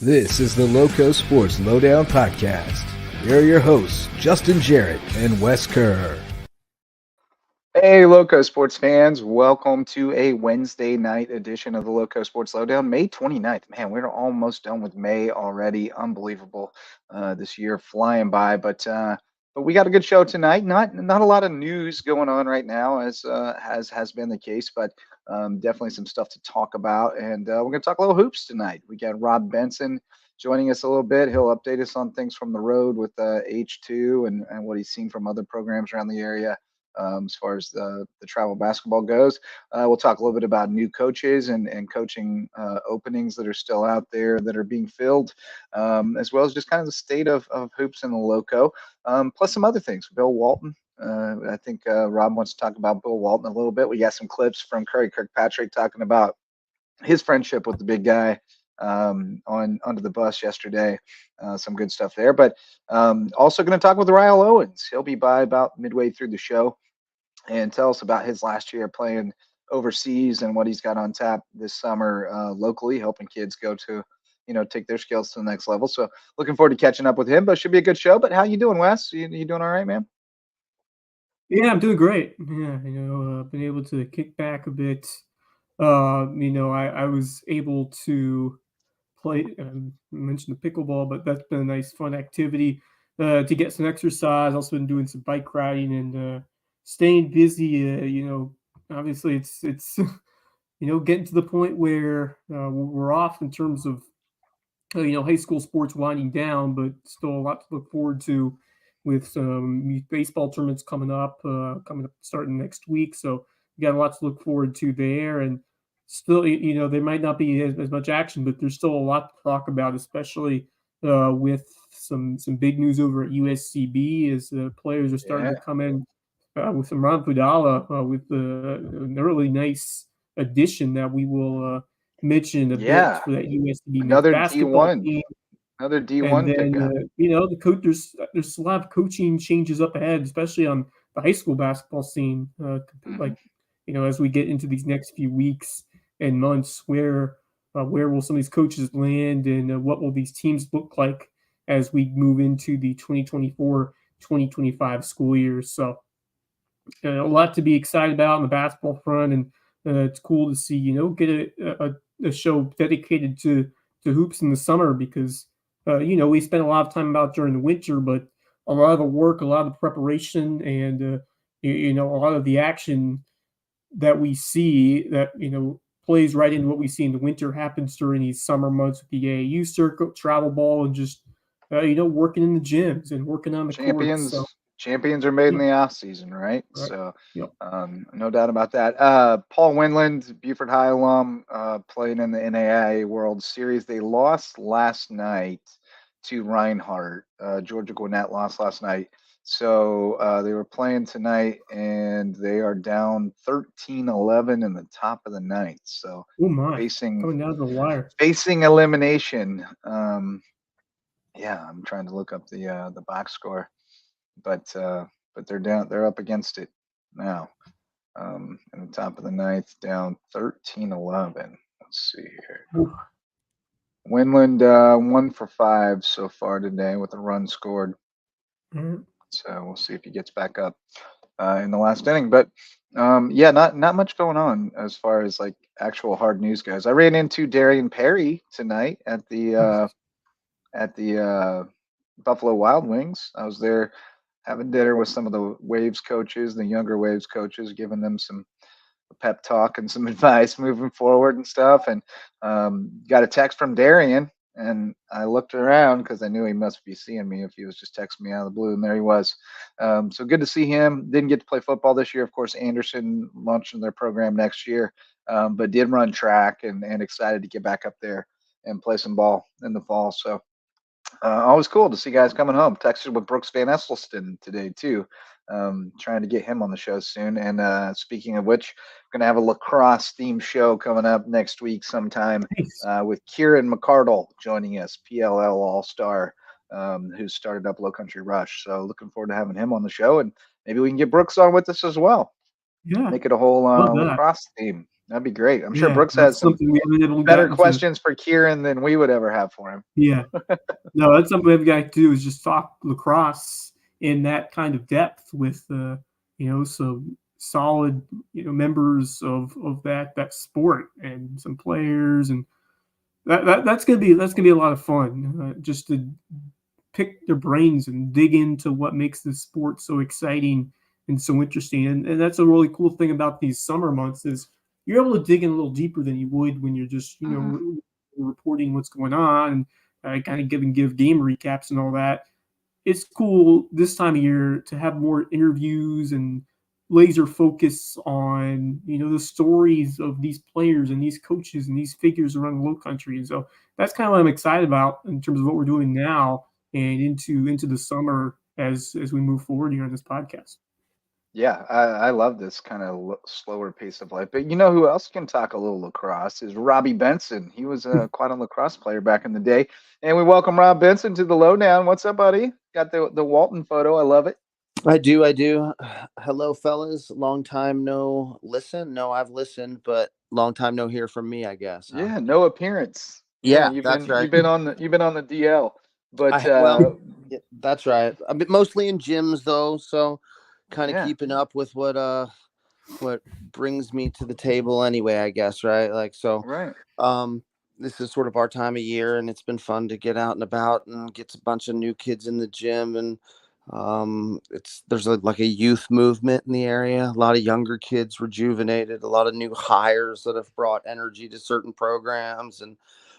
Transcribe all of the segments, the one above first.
This is the Lowco Sports Lowdown podcast. Here are your hosts, Justin Jarrett and Wes Kerr. Hey, Lowco Sports fans. Welcome to a Wednesday night edition of the Lowco Sports Lowdown, May 29th. Man, we're almost done with May already. Unbelievable. This year flying by, but we got a good show tonight. Not a lot of news going on right now, as has been the case, but definitely some stuff to talk about. And we're going to talk a little hoops tonight. We got Rob Benson joining us a little bit. He'll update us on things from the road with H2 and what he's seen from other programs around the area. As far as the travel basketball goes, we'll talk a little bit about new coaches and coaching openings that are still out there that are being filled, as well as just kind of the state of hoops in the Lowco, plus some other things. Bill Walton. I think Rob wants to talk about Bill Walton a little bit. We got some clips from Curry Kirkpatrick talking about his friendship with the big guy under the bus yesterday. Some good stuff there. But also going to talk with Ryle Owens. He'll be by about midway through the show and tell us about his last year playing overseas and what he's got on tap this summer locally, helping kids go to, take their skills to the next level. So looking forward to catching up with him, but should be a good show. But how you doing, Wes? You doing all right, man? Yeah, I'm doing great. Yeah, been able to kick back a bit. I was able to play, I mentioned the pickleball, but that's been a nice, fun activity to get some exercise. Also been doing some bike riding and staying busy. Obviously it's getting to the point where we're off in terms of, high school sports winding down, but still a lot to look forward to with some baseball tournaments coming up starting next week. So we got a lot to look forward to there. And still, there might not be as much action, but there's still a lot to talk about, especially with some big news over at USCB as the players are starting to come in with some Ron Pudala with an really nice addition that we will mention a bit for that USCB another basketball D1 team. Another D1 pickup. The coach, there's a lot of coaching changes up ahead, especially on the high school basketball scene. As we get into these next few weeks and months, where will some of these coaches land, and what will these teams look like as we move into the 2024-2025 school year? So a lot to be excited about on the basketball front, and it's cool to see get a show dedicated to hoops in the summer because. We spent a lot of time about during the winter, but a lot of the work, a lot of the preparation, and a lot of the action that we see that plays right into what we see in the winter happens during these summer months with the AAU circuit, travel ball, and just working in the gyms and working on the champions. courts. So. Champions are made in the off season, right? So, yep. No doubt about that. Paul Winland, Buford High alum, playing in the NAIA World Series. They lost last night to Reinhardt. Georgia Gwinnett lost last night. So they were playing tonight, and they are down 13-11 in the top of the ninth. So coming down to the wire, facing elimination. I'm trying to look up the box score. But they're down. They're up against it now. In the top of the ninth, down 13-11. Let's see here. Winland 1 for 5 so far today with a run scored. Mm-hmm. So we'll see if he gets back up in the last inning. But not much going on as far as like actual hard news goes. I ran into Darian Perry tonight at the Buffalo Wild Wings. I was there having dinner with some of the Waves coaches, the younger Waves coaches, giving them some pep talk and some advice moving forward and stuff. And got a text from Darian, and I looked around because I knew he must be seeing me if he was just texting me out of the blue, and there he was. So good to see him. Didn't get to play football this year. Of course, Anderson launching their program next year, but did run track and excited to get back up there and play some ball in the fall. So always cool to see guys coming home. Texted with Brooks Van Esselston today too. Trying to get him on the show soon. And speaking of which, we're going to have a lacrosse themed show coming up next week sometime with Kieran McCardle joining us, PLL All-Star, who started up Lowcountry Rush. So looking forward to having him on the show, and maybe we can get Brooks on with us as well. Yeah, make it a whole lacrosse theme. That'd be great. I'm sure Yeah, Brooks has that's some something we haven't able better gotten to. questions for Kieran than we would ever have for him. Yeah. No, that's something we've got to do is just talk lacrosse in that kind of depth with, some solid, members of that sport and some players, and that's gonna be a lot of fun, just to pick their brains and dig into what makes this sport so exciting and so interesting. And that's a really cool thing about these summer months is you're able to dig in a little deeper than you would when you're just, reporting what's going on and kind of give game recaps and all that. It's cool this time of year to have more interviews and laser focus on the stories of these players and these coaches and these figures around the low country. And so that's kind of what I'm excited about in terms of what we're doing now and into the summer as we move forward here on this podcast. Yeah, I love this kind of slower pace of life. But you know who else can talk a little lacrosse is Robbie Benson. He was quite a lacrosse player back in the day. And we welcome Rob Benson to the Lowdown. What's up, buddy? Got the Walton photo. I love it. I do. Hello, fellas. Long time no listen. No, I've listened, but long time no hear from me, I guess. Huh? Yeah, no appearance. Yeah, you've that's been right. you've been on the DL. But yeah, that's right. I'm mostly in gyms though, so kind of yeah. keeping up with what brings me to the table anyway, I guess, right? Like so. Right. This is sort of our time of year, and it's been fun to get out and about and get a bunch of new kids in the gym, and there's like a youth movement in the area. A lot of younger kids rejuvenated, a lot of new hires that have brought energy to certain programs, and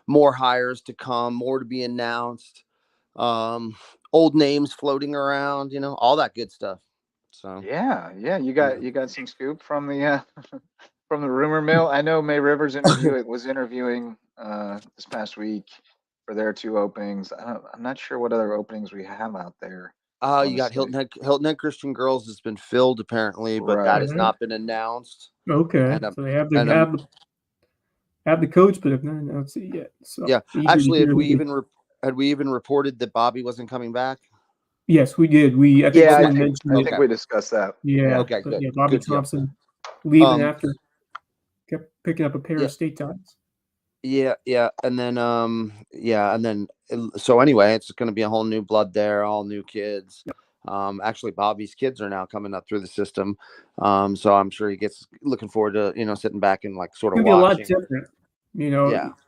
more hires to come, more to be announced. Old names floating around, all that good stuff. So yeah, you got some scoop from the from the rumor mill. I know May Rivers was interviewing this past week for their 2 openings. I'm not sure what other openings we have out there. You got Hilton Head Christian Girls has been filled apparently, but that has not been announced. Okay, so they have the coach, but have not announced it yet. So yeah, actually, had we even reported that Bobby wasn't coming back? Yes, we did. I think we discussed that. Yeah. Okay. Good. Yeah, Bobby good Thompson leaving after kept picking up a pair of state titles. Yeah, and then so anyway, it's going to be a whole new blood there, all new kids. Yep. Actually, Bobby's kids are now coming up through the system, so I'm sure he gets looking forward to sitting back and like sort of watching. It'll be a lot different.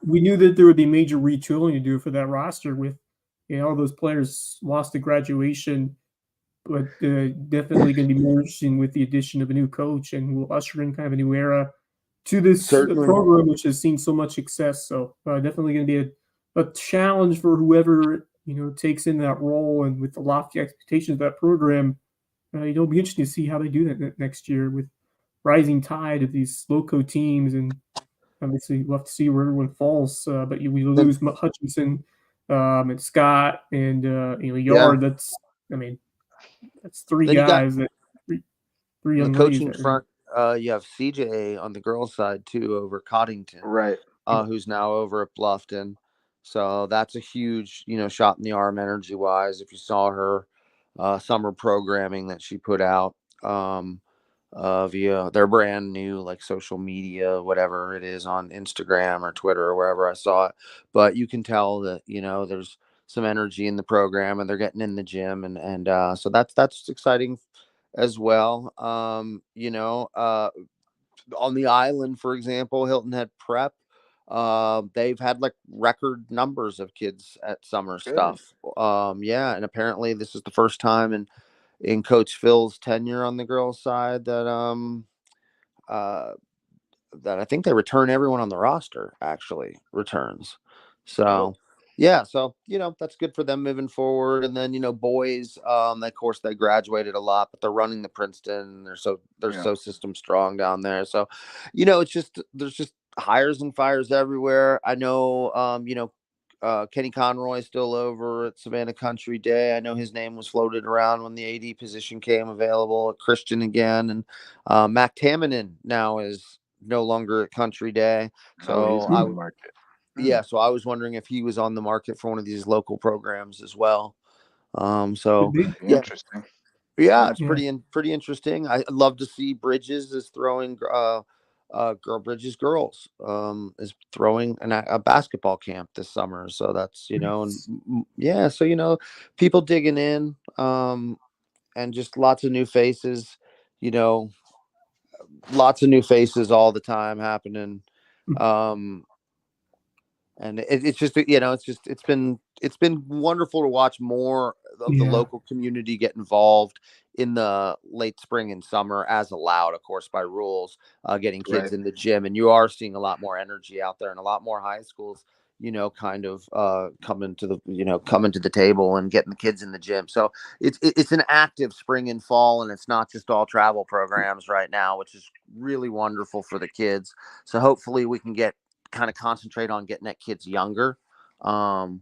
We knew that there would be major retooling to do for that roster with all those players lost to graduation, but definitely going to be more interesting with the addition of a new coach, and we'll usher in kind of a new era to this program, which has seen so much success. So definitely going to be a challenge for whoever takes in that role, and with the lofty expectations of that program, it'll be interesting to see how they do that next year with rising tide of these Lowco teams, and obviously we'll have to see where everyone falls. But we lose Hutchinson and Scott and Yard. Yeah. That's 3 guys three young coaching front. You have CJ on the girls' side too over Coddington, right? Who's now over at Bluffton. So that's a huge, shot in the arm energy wise. If you saw her summer programming that she put out via their brand new like social media, whatever it is on Instagram or Twitter or wherever I saw it, but you can tell that there's some energy in the program and they're getting in the gym, and so that's exciting as well. On the island, for example, Hilton Head Prep, they've had like record numbers of kids at summer stuff. And apparently this is the first time in Coach Phil's tenure on the girls' side that I think they return everyone on the roster actually returns. So so that's good for them moving forward. And then boys, of course they graduated a lot, but they're running the Princeton. They're so system strong down there. So it's just there's just hires and fires everywhere. I know Kenny Conroy still over at Savannah Country Day. I know his name was floated around when the AD position came available at Christian again, and Mac Tamminen now is no longer at Country Day. So he's on the market. So I was wondering if he was on the market for one of these local programs as well. So interesting. Yeah, it's pretty interesting. I'd love to see Bridges is throwing Bridges Girls is throwing a basketball camp this summer. So that's, yeah. So, people digging in, and just lots of new faces, lots of new faces all the time happening. And it's just, it's been wonderful to watch more of the local community get involved in the late spring and summer, as allowed, of course, by rules, getting kids in the gym. And you are seeing a lot more energy out there, and a lot more high schools, kind of coming to the table and getting the kids in the gym. So it's an active spring and fall, and it's not just all travel programs right now, which is really wonderful for the kids. So hopefully we can kind of concentrate on getting that kids younger. So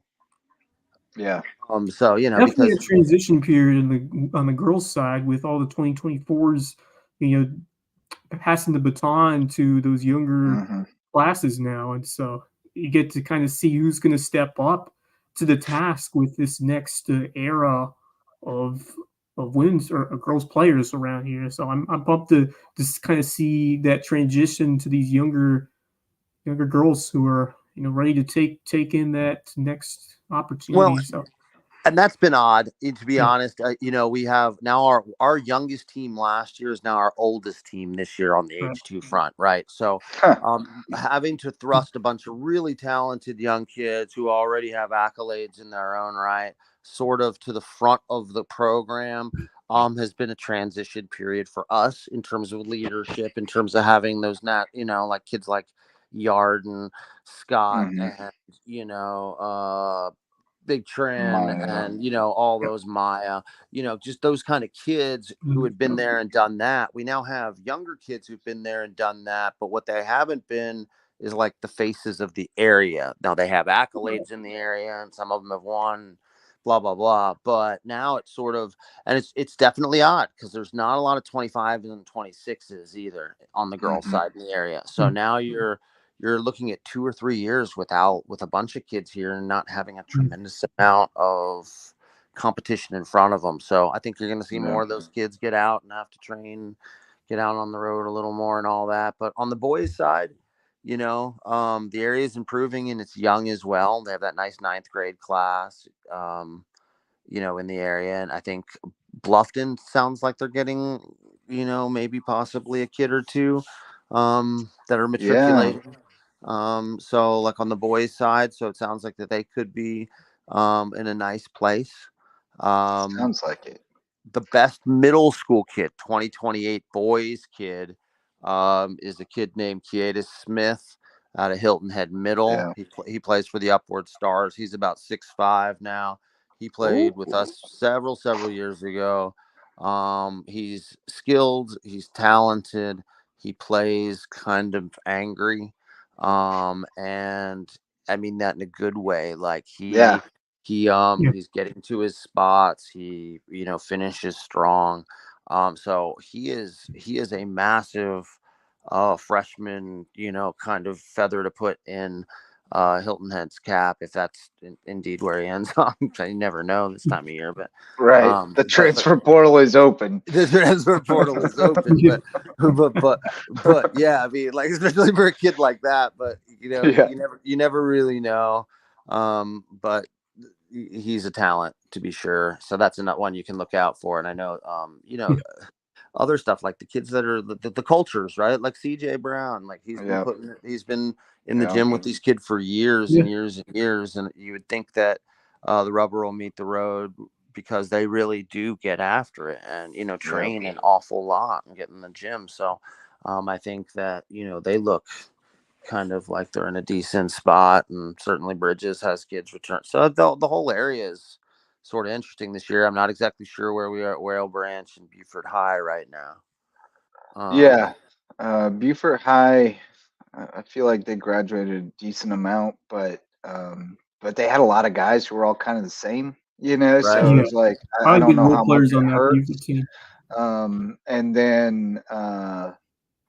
definitely because a transition period on the girls' side with all the 2024s, passing the baton to those younger classes now, and so you get to kind of see who's going to step up to the task with this next era of women's or girls players around here. So I'm pumped to just kind of see that transition to these younger girls who are ready to take in that next opportunity. And that's been odd, to be honest. We have now our youngest team last year is now our oldest team this year on the H2 front, right? So having to thrust a bunch of really talented young kids who already have accolades in their own right sort of to the front of the program has been a transition period for us in terms of leadership, in terms of having those like kids like Yarden, Scott, and Big Trend, Maya. and all those Maya, just those kind of kids who had been there and done that. We now have younger kids who've been there and done that, but what they haven't been is like the faces of the area. Now they have accolades in the area, and some of them have won, blah blah blah. But now it's sort of, and it's definitely odd because there's not a lot of 25s and 26s either on the girls' side in the area. So now you're looking at 2 or 3 years with a bunch of kids here and not having a tremendous amount of competition in front of them. So I think you're going to see more of those kids get out and have to train, get out on the road a little more and all that. But on the boys' side, the area is improving, and it's young as well. They have that nice 9th grade class, in the area. And I think Bluffton sounds like they're getting, maybe possibly a kid or two that are matriculating. So like on the boys' side, so it sounds like that they could be in a nice place. Sounds like it. The best middle school kid, 2028 boys kid, is a kid named Kiedis Smith out of Hilton Head Middle. He plays for the Upward Stars. He's about 6'5" now. He played with us several years ago. He's skilled. He's talented. He plays kind of angry. And I mean that in a good way. Like he's getting to his spots. He, finishes strong. So he is a massive freshman, kind of feather to put in Hilton Head's cap, if that's indeed where he ends up. I never know this time of year, but the transfer portal is open. The transfer portal is open, but yeah, I mean, like, especially for a kid like that, but you never really know. But he's a talent, to be sure. So that's another one you can look out for. And I know, other stuff like the kids that are the cultures, right? Like CJ Brown, like he's been in the gym with these kids for years and years and years. And you would think that the rubber will meet the road, because they really do get after it and, train an awful lot and get in the gym. So I think that, they look kind of like they're in a decent spot, and certainly Bridges has kids return. So the whole area is sort of interesting this year. I'm not exactly sure where we are at Whale Branch and Beaufort High right now. Beaufort High, I feel like they graduated a decent amount, but they had a lot of guys who were all kind of the same, so it was like, I don't know how much it hurts. And then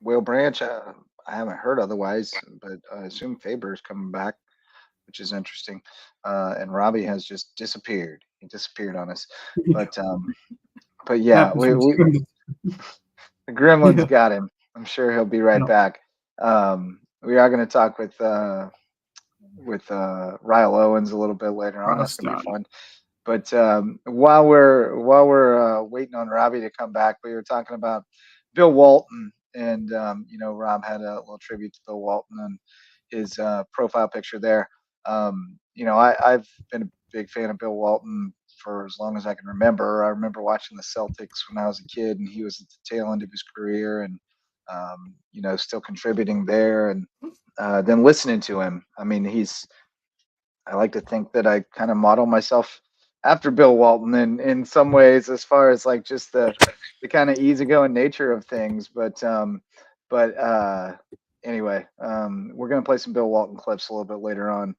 Whale Branch, I haven't heard otherwise, but I assume Faber's coming back, which is interesting. And Robbie has just disappeared. He disappeared on us. But yeah, the Gremlins got him. I'm sure he'll be right back. We are going to talk with Ryle Owens a little bit later on. That's going to be fun. But while we're waiting on Robbie to come back, we were talking about Bill Walton, and Rob had a little tribute to Bill Walton and his profile picture there. I've been a big fan of Bill Walton for as long as I can remember. I remember watching the Celtics when I was a kid, and he was at the tail end of his career, and still contributing there, and then listening to him. I mean, I like to think that I kind of model myself after Bill Walton in some ways, as far as like just the kind of easygoing nature of things. But anyway, we're gonna play some Bill Walton clips a little bit later on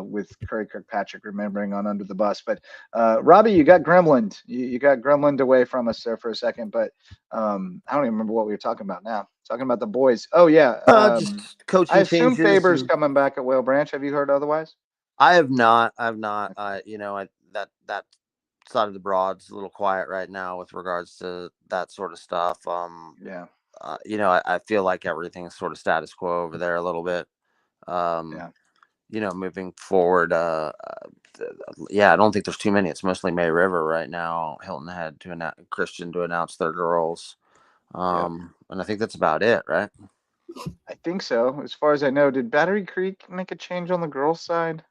with Curry Kirkpatrick remembering on Under the Bus. But Robbie, you got Gremlined. You got Gremlined away from us there for a second, but I don't even remember what we were talking about now. Talking about the boys. Oh yeah, just coaching I assume changes. Faber's coming back at Whale Branch. Have you heard otherwise? I have not. That side of the Broad's a little quiet right now with regards to that sort of stuff. Yeah. I feel like everything's sort of status quo over there a little bit. Yeah. Moving forward, I don't think there's too many. It's mostly May River right now. Hilton had Christian to announce their girls. And I think that's about it, right? I think so. As far as I know, did Battery Creek make a change on the girls' side?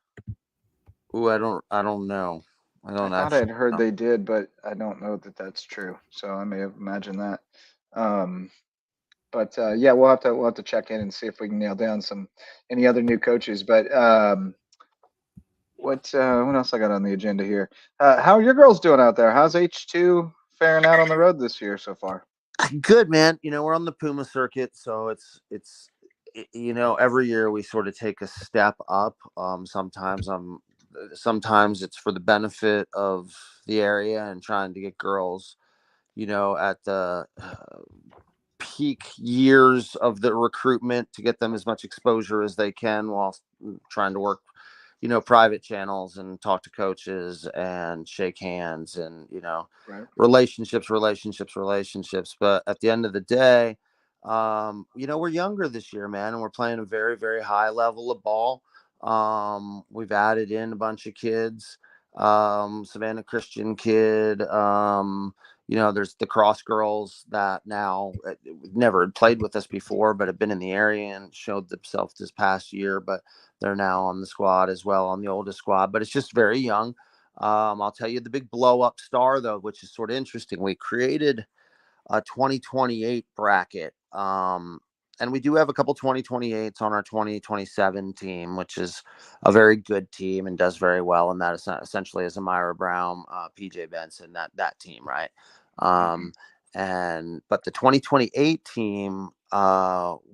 Ooh, I don't know. I thought I'd heard they did, but I don't know that that's true. So I may have imagined that. But we'll have to check in and see if we can nail down any other new coaches. But what else I got on the agenda here? How are your girls doing out there? How's H2 faring out on the road this year so far? Good, man. We're on the Puma circuit, so it's every year we sort of take a step up. Sometimes it's for the benefit of the area and trying to get girls, at the peak years of the recruitment to get them as much exposure as they can while trying to work, private channels and talk to coaches and shake hands and, right. relationships. But at the end of the day, we're younger this year, man, and we're playing a very, very high level of ball. We've added in a bunch of kids, Savannah Christian kid. There's the cross girls that now never played with us before, but have been in the area and showed themselves this past year, but they're now on the squad as well, on the oldest squad, but it's just very young. I'll tell you the big blow up star though, which is sort of interesting. We created a 2028 bracket. And we do have a couple 2028s on our 2027 team, which is a very good team and does very well. And that is essentially is Amira Brown, PJ Benson, that team, right? But the 2028 team,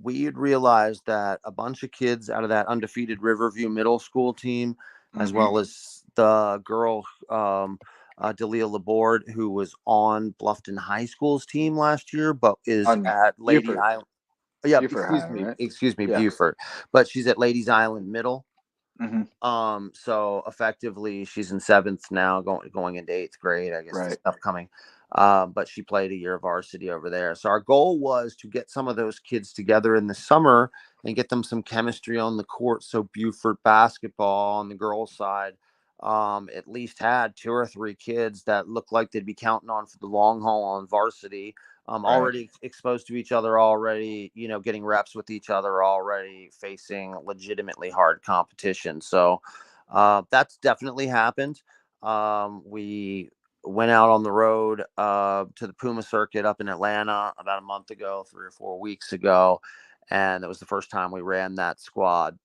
we had realized that a bunch of kids out of that undefeated Riverview middle school team, as well as the girl, Delia Laborde, who was on Bluffton High School's team last year, but is at Lady Island. Yeah, excuse me, Buford. But she's at Ladies Island Middle. So effectively she's in 7th now, going into 8th grade, I guess, this upcoming. But she played a year of varsity over there. So our goal was to get some of those kids together in the summer and get them some chemistry on the court. So Buford basketball on the girls' side at least had 2 or 3 kids that looked like they'd be counting on for the long haul on varsity. Already exposed to each other already, getting reps with each other already, facing legitimately hard competition. So that's definitely happened. We went out on the road to the Puma circuit up in Atlanta about a month ago, 3 or 4 weeks ago. And that was the first time we ran that squad.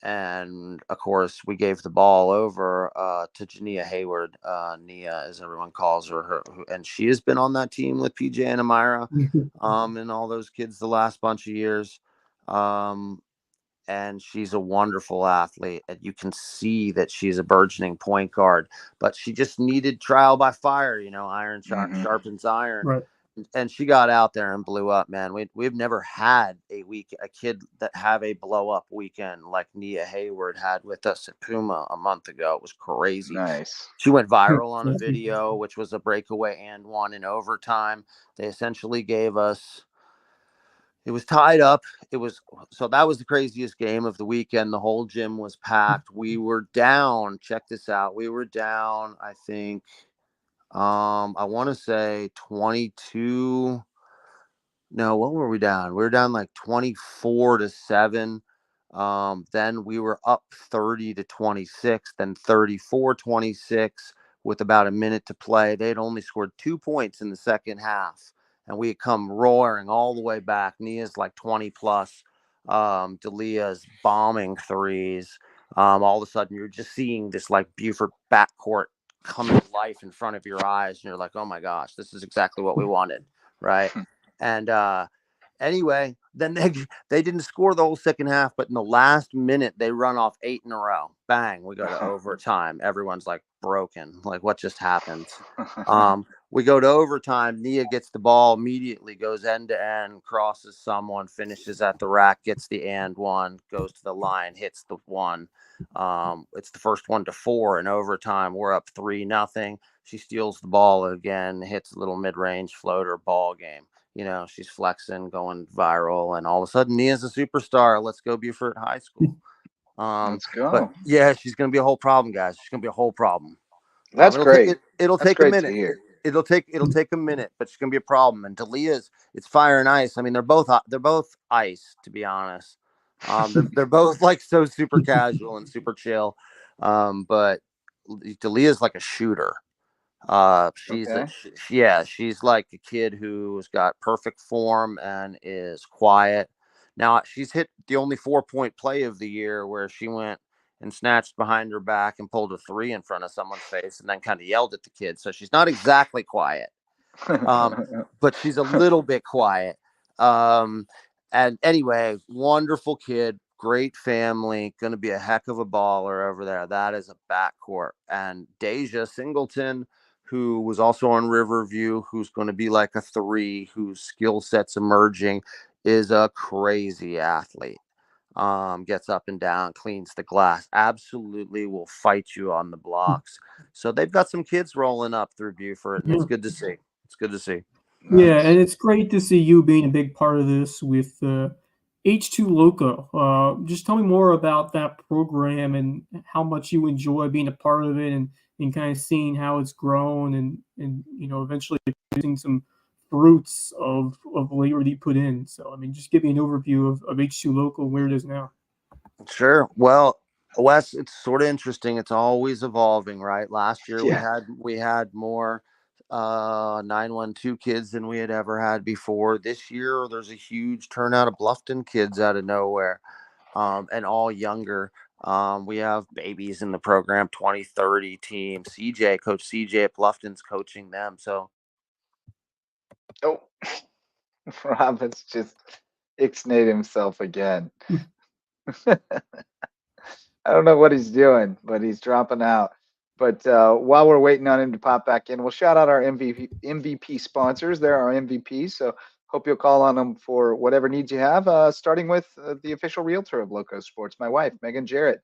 And of course, we gave the ball over to Jania Hayward, Nia, as everyone calls her, and she has been on that team with PJ and Amira, and all those kids the last bunch of years. And she's a wonderful athlete, and you can see that she's a burgeoning point guard. But she just needed trial by fire, iron sharpens iron. Right. And she got out there and blew up, man. We've never had a kid that have a blow up weekend like Nia Hayward had with us at Puma a month ago. It was crazy. Nice. She went viral on a video, which was a breakaway and one in overtime. They essentially gave us, It was tied up. So that was the craziest game of the weekend. The whole gym was packed. We were down. Check this out. We were down, I think, I want to say 22. No, what were we down? We were down like 24-7. Then we were up 30-26, then 34-26 with about a minute to play. They'd only scored 2 points in the second half, and we had come roaring all the way back. Nia's like 20 plus. Delia's bombing threes. All of a sudden, you're just seeing this like Buford backcourt come to life in front of your eyes, and you're like, oh my gosh, this is exactly what we wanted, right? And anyway, then they didn't score the whole second half, but in the last minute they run off 8 in a row. Bang, we go to overtime. Everyone's like broken, like what just happened? We go to overtime. Nia gets the ball immediately, goes end to end, crosses someone, finishes at the rack, gets the and one, goes to the line, hits the one. It's the first 1-4 in overtime. We're up 3-0. She steals the ball again, hits a little mid-range floater, ball game. You know, she's flexing, going viral, and all of a sudden Nia's a superstar. Let's go Buford High School. Let's go. But yeah, she's going to be a whole problem, guys. She's going to be a whole problem. That's great. It'll That's take great a minute. to hear. It'll take a minute, but she's going to be a problem. And Delia's, it's fire and ice. I mean, they're both ice, to be honest. They're both like so super casual and super chill. But Delia's like a shooter. She's she's like a kid who's got perfect form and is quiet. Now she's hit the only 4-point play of the year where she went and snatched behind her back and pulled a 3 in front of someone's face and then kind of yelled at the kid. So she's not exactly quiet, but she's a little bit quiet. And anyway, wonderful kid, great family, going to be a heck of a baller over there. That is a backcourt. And Deja Singleton, who was also on Riverview, who's going to be like a 3, whose skill set's emerging, is a crazy athlete. Gets up and down, cleans the glass, absolutely will fight you on the blocks. So they've got some kids rolling up through Buford, and it's good to see. It's good to see. Yeah, and it's great to see you being a big part of this with H2 Lowco. Just tell me more about that program and how much you enjoy being a part of it and kind of seeing how it's grown and you know, eventually producing some fruits of labor that you put in. So, I mean, just give me an overview of H2 Lowco and where it is now. Sure. Well, Wes, it's sort of interesting. It's always evolving, right? Last year we had more 912 kids than we had ever had before. This year there's a huge turnout of Bluffton kids out of nowhere, and all younger. We have babies in the program, 20-30 team. Coach CJ at Bluffton's coaching them. So Robin's just ixnayed himself again. I don't know what he's doing, but he's dropping out. But while we're waiting on him to pop back in, we'll shout out our MVP sponsors. They're our MVPs, so hope you'll call on them for whatever needs you have, starting with the official realtor of Lowco Sports, my wife, Megan Jarrett.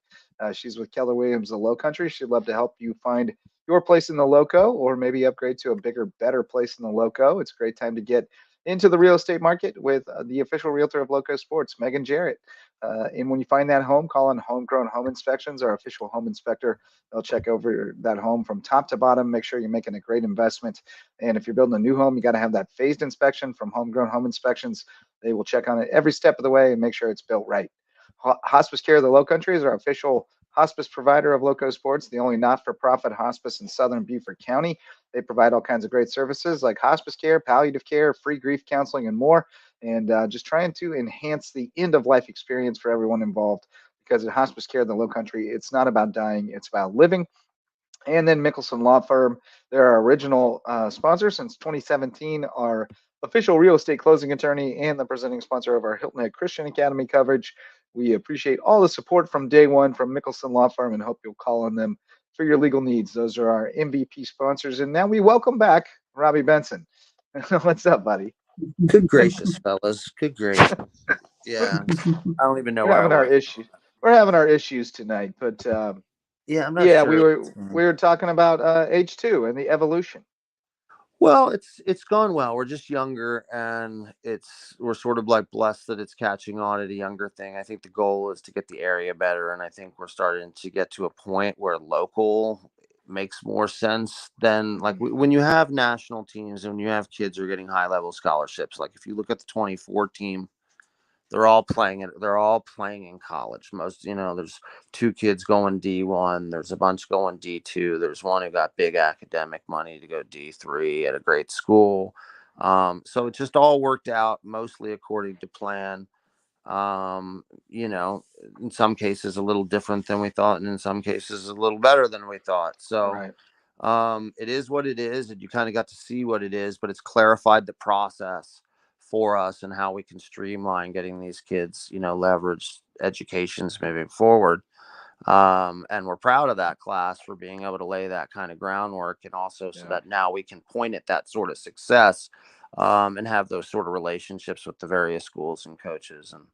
She's with Keller Williams, the Lowcountry. She'd love to help you find your place in the Lowco or maybe upgrade to a bigger, better place in the Lowco. It's a great time to get into the real estate market with the official realtor of Lowco Sports, Megan Jarrett. And when you find that home, call on Homegrown Home Inspections, our official home inspector. They'll check over that home from top to bottom, make sure you're making a great investment. And if you're building a new home, you got to have that phased inspection from Homegrown Home Inspections. They will check on it every step of the way and make sure it's built right. Hospice Care of the Lowcountry is our official hospice provider of Lowco Sports, the only not-for-profit hospice in Southern Beaufort County. They provide all kinds of great services like hospice care, palliative care, free grief counseling, and more. And just trying to enhance the end-of-life experience for everyone involved. Because at Hospice Care of the Lowcountry, it's not about dying, it's about living. And then Mickelson Law Firm, they're our original sponsor since 2017, our official real estate closing attorney and the presenting sponsor of our Hilton Head Christian Academy coverage. We appreciate all the support from day one from Mickelson Law Firm and hope you'll call on them for your legal needs. Those are our MVP sponsors. And now we welcome back Robbie Benson. What's up, buddy? Good gracious, fellas. Good gracious. Yeah. I don't even know We're having our issues. We're having our issues tonight, but I'm not sure. we were talking about H2 and the evolution. Well, it's gone well. We're just younger, and we're sort of like blessed that it's catching on at a younger thing. I think the goal is to get the area better, and I think we're starting to get to a point where local makes more sense than like when you have national teams and when you have kids who are getting high level scholarships. Like if you look at the 24 team, they're all playing in college. Most, there's two kids going D1, there's a bunch going D2, there's one who got big academic money to go D3 at a great school. So it just all worked out mostly according to plan. In some cases a little different than we thought, and in some cases a little better than we thought. So Right. it is what it is, and you kind of got to see what it is, but it's clarified the process for us and how we can streamline getting these kids, leverage educations moving forward. And we're proud of that class for being able to lay that kind of groundwork, and also so that now we can point at that sort of success, and have those sort of relationships with the various schools and coaches. And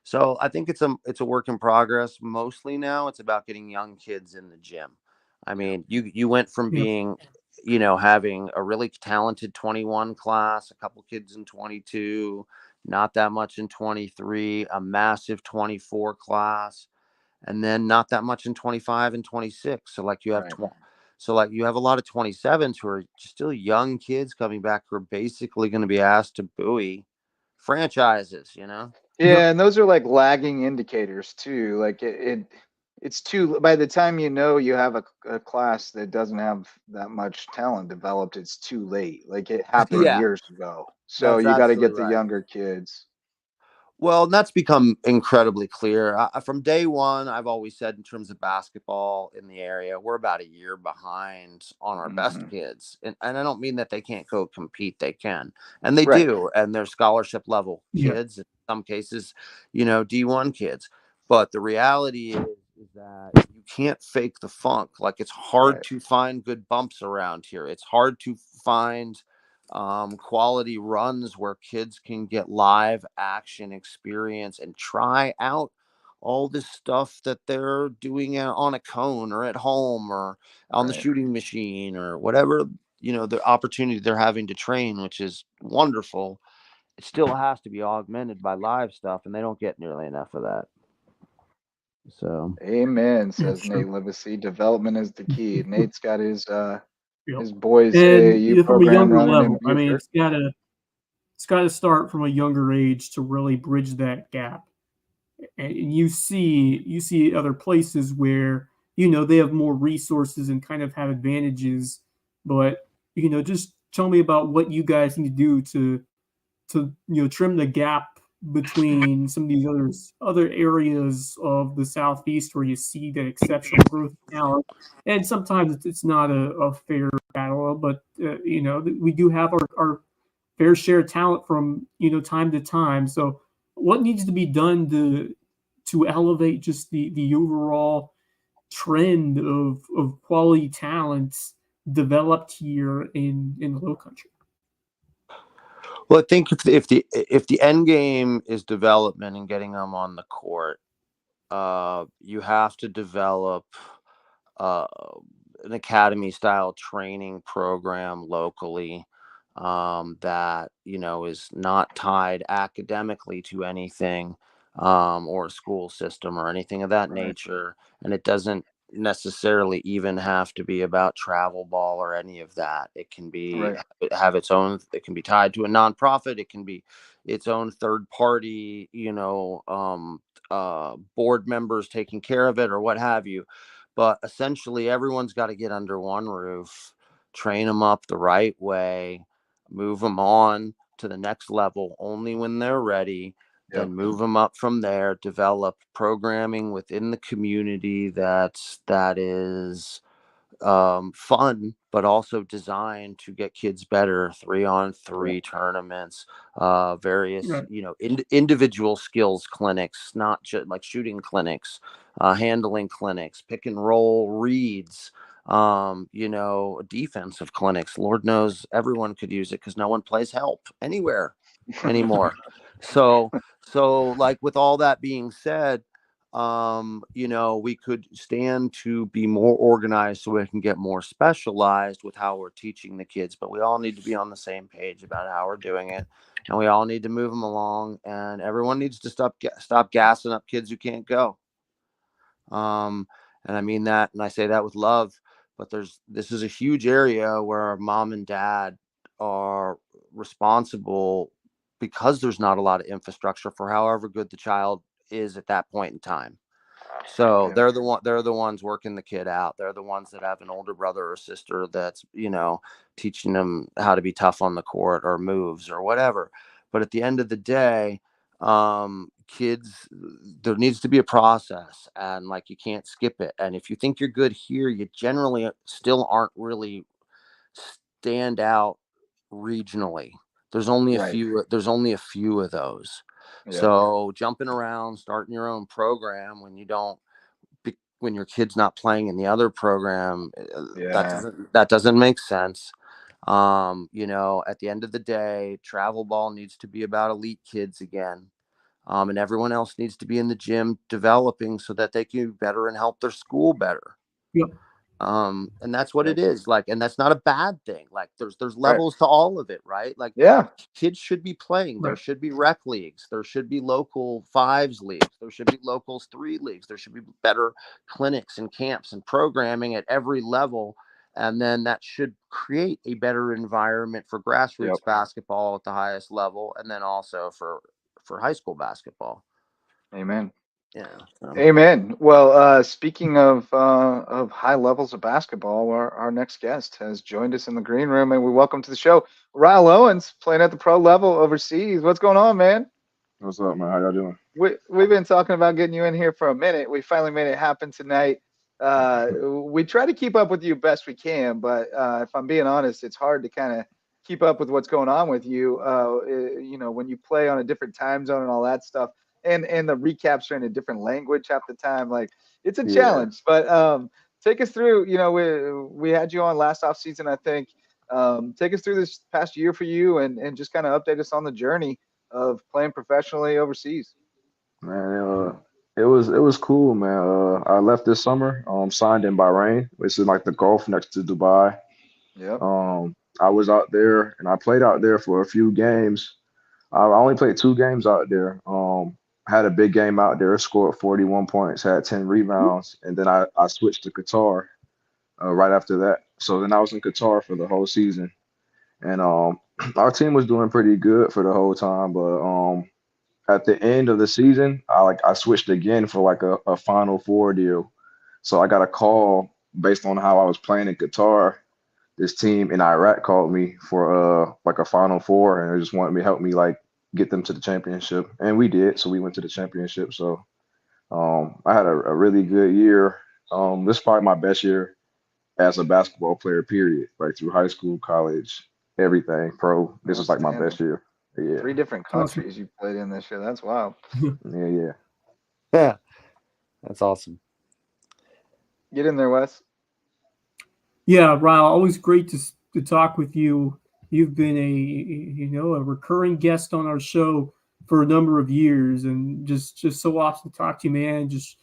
so I think it's a work in progress. Mostly now it's about getting young kids in the gym. I mean, you went from being, having a really talented 21 class, a couple kids in 22, not that much in 23, a massive 24 class, and then not that much in 25 and 26. So like you have you have a lot of 27s who are still young kids coming back who are basically going to be asked to buoy franchises. Yeah, and those are like lagging indicators too. Like it's too, by the time you have a class that doesn't have that much talent developed, it's too late. Like it happened Yeah, years ago. So that's you got to absolutely get the right. younger kids. Well, that's become incredibly clear. From day one, I've always said in terms of basketball in the area, we're about a year behind on our best kids. And I don't mean that they can't go compete. They can. And they Right. do. And they're scholarship level Yeah. kids, in some cases, D1 kids. But the reality is that you can't fake the funk. Like it's hard Right. to find good bumps around here. It's hard to find quality runs where kids can get live action experience and try out all this stuff that they're doing on a cone or at home or on the Right. shooting machine or whatever, the opportunity they're having to train, which is wonderful. It still has to be augmented by live stuff, and they don't get nearly enough of that. So, Amen, Yeah, says sure. Nate Livesey. Development is the key. Nate's got his Yep. boys And AAU from a program younger running in level, I mean, Buford. it's gotta start from a younger age to really bridge that gap. And you see other places where they have more resources and kind of have advantages, but just tell me about what you guys need to do to trim the gap between some of these other areas of the southeast where you see that exceptional growth of talent. And sometimes it's not a fair battle, but we do have our fair share of talent from time to time. So what needs to be done to elevate just the overall trend of quality talents developed here in the Low Country? well, I think if the end game is development and getting them on the court, you have to develop uh, an academy style training program locally, that is not tied academically to anything, or a school system or anything of that Right. nature, and it doesn't necessarily even have to be about travel ball or any of that. It can be Right. have its own. It can be tied to a nonprofit. It can be its own third party, board members taking care of it or what have you. But essentially, everyone's got to get under one roof, train them up the right way, move them on to the next level only when they're ready, Yep. then move them up from there, develop programming within the community that is fun, but also designed to get kids better, 3-on-3 tournaments, various, Right. individual skills clinics, not just like shooting clinics, handling clinics, pick and roll reads, defensive clinics. Lord knows everyone could use it because no one plays help anywhere anymore. So like with all that being said, we could stand to be more organized so we can get more specialized with how we're teaching the kids, but we all need to be on the same page about how we're doing it, and we all need to move them along, and everyone needs to stop gassing up kids who can't go. And I mean that, and I say that with love, but this is a huge area where mom and dad are responsible because there's not a lot of infrastructure for however good the child is at that point in time. So Yeah. they're the ones working the kid out. They're the ones that have an older brother or sister that's, teaching them how to be tough on the court or moves or whatever. But at the end of the day, kids, there needs to be a process, and like, you can't skip it. And if you think you're good here, you generally still aren't really stand out regionally. There's only Right. a few of those. Yep. So jumping around, starting your own program when your kid's not playing in the other program, that doesn't make sense. At the end of the day, travel ball needs to be about elite kids again. And everyone else needs to be in the gym developing so that they can be better and help their school better. Yep. And that's what it is like, and that's not a bad thing. Like, there's Right. levels to all of it, right? Like, Yeah. kids should be playing. There Right. should be rec leagues. There should be local 5s leagues. There should be locals 3 leagues. There should be better clinics and camps and programming at every level. And then that should create a better environment for grassroots basketball at the highest level, and then also for high school basketball. Amen. Yeah. Amen. Well, speaking of high levels of basketball, our next guest has joined us in the green room, and we welcome to the show Ryle Owens, playing at the pro level overseas. What's going on, man? What's up, man? How y'all doing? We've been talking about getting you in here for a minute. We finally made it happen tonight. We try to keep up with you best we can, but if I'm being honest, it's hard to kind of keep up with what's going on with you. When you play on a different time zone and all that stuff, and the recaps are in a different language half the time. Like, it's a challenge. But take us through. We had you on last off season, I think. Take us through this past year for you, and just kind of update us on the journey of playing professionally overseas. Man, it was cool, man. I left this summer. Signed in Bahrain, which is like the Gulf next to Dubai. Yep. I was out there, and I played out there for a few games. I only played 2 games out there. Had a big game out there, scored 41 points, had 10 rebounds, and then I switched to Qatar right after that. So then I was in Qatar for the whole season, and our team was doing pretty good for the whole time. But at the end of the season, I switched again for like a Final Four deal. So I got a call based on how I was playing in Qatar. This team in Iraq called me for like a Final Four, and they just wanted me to help me like get them to the championship, and we did. So we went to the championship. So I had a really good year. This is probably my best year as a basketball player, period. Like through high school, college, everything, pro. This is like my best year. Yeah. 3 different countries you played in this year. That's wild. Yeah. That's awesome. Get in there, Wes. Yeah, Ryle, always great to talk with you. You've been a recurring guest on our show for a number of years, and just so awesome to talk to you, man. Just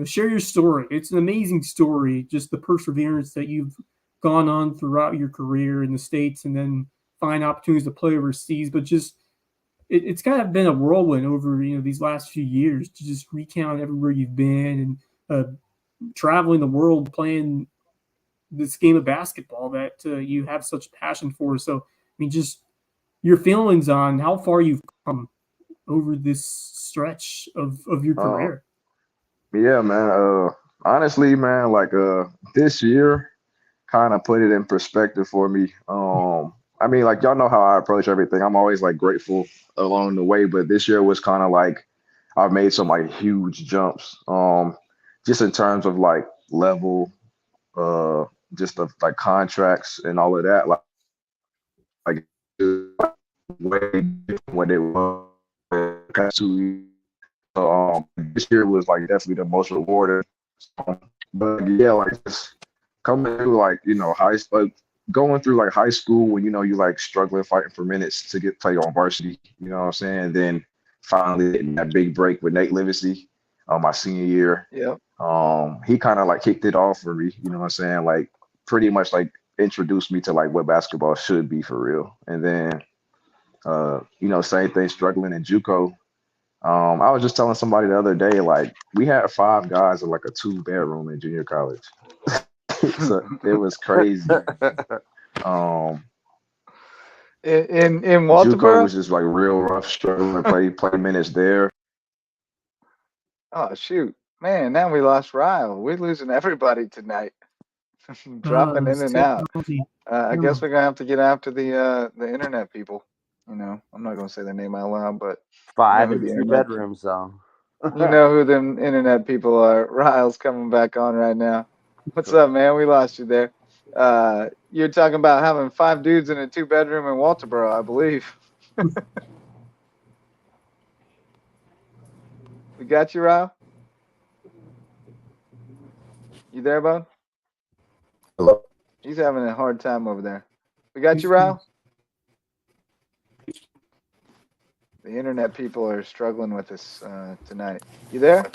share your story. It's an amazing story, just the perseverance that you've gone on throughout your career in the States, and then find opportunities to play overseas. But just it's kind of been a whirlwind over these last few years to just recount everywhere you've been and traveling the world playing this game of basketball that you have such passion for. So, I mean, just your feelings on how far you've come over this stretch of your career. Yeah, man. Honestly, man, like this year kind of put it in perspective for me. I mean, like, y'all know how I approach everything. I'm always like grateful along the way, but this year was kind of like I've made some like huge jumps. Just in terms of like level, just of like contracts and all of that. Like way different what it was. So this year was like definitely the most rewarding. But yeah, like just coming through like going through like high school when you like struggling fighting for minutes to get play on varsity, you know what I'm saying? Then finally getting that big break with Nate Livesey. my senior year. Yeah. He kind of like kicked it off for me, you know what I'm saying? Like pretty much like introduced me to like what basketball should be for real. And then same thing struggling in JUCO. I was just telling somebody the other day, like we had 5 guys in like a 2-bedroom in junior college. So it was crazy. Um, in JUCO Walterboro? was just like real rough, struggling to play minutes there. Oh shoot, man! Now we lost Ryle. We're losing everybody tonight. Dropping in This and out. technology. I guess we're gonna have to get after the internet people. I'm not gonna say their name out loud, but 5 who and the 2 internet bedrooms, though. you know who them internet people are. Ryle's coming back on right now. What's up, man? We lost you there. You're talking about having 5 dudes in a 2-bedroom in Walterboro, I believe. We got you, Ryle? You there, bud? Hello. He's having a hard time over there. We got you, Ryle? The internet people are struggling with us tonight. You there?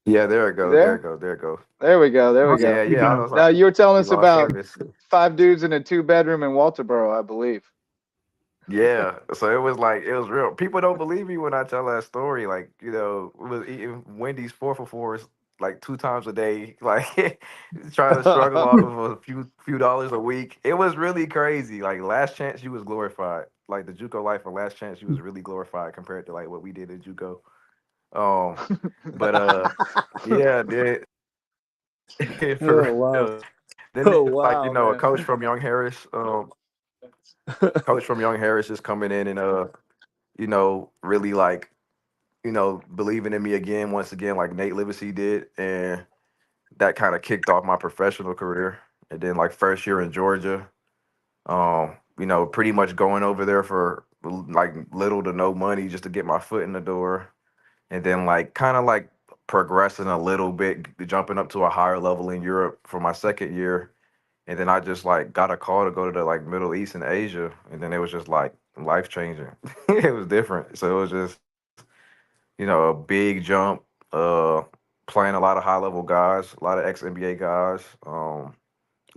Yeah, there it You goes. there? There it goes. There it goes. There we go. There we go. Yeah, yeah. I was Now like, you were telling we us lost about service. 5 dudes in a 2-bedroom in Walterboro, I believe. Yeah, so it was real. People don't believe me when I tell that story. Like, it was eating Wendy's 4 for $4s like 2 times a day, like trying to struggle off of a few dollars a week. It was really crazy. Like last chance, you was glorified. Like the JUCO life for last chance, you was really glorified compared to like what we did in JUCO. But yeah, dude, for Oh, wow. real. Then Oh, there's like wow, a man. coach from Young Harris. Coach from Young Harris is coming in and really like, believing in me again, once again, like Nate Livesey did. And that kind of kicked off my professional career. And then like first year in Georgia, pretty much going over there for like little to no money just to get my foot in the door. And then like kind of like progressing a little bit, jumping up to a higher level in Europe for my second year. And then I just like got a call to go to the like Middle East and Asia, and then it was just like life changing. It was different. So it was just a big jump. Uh, Playing a lot of high level guys, a lot of ex NBA guys. A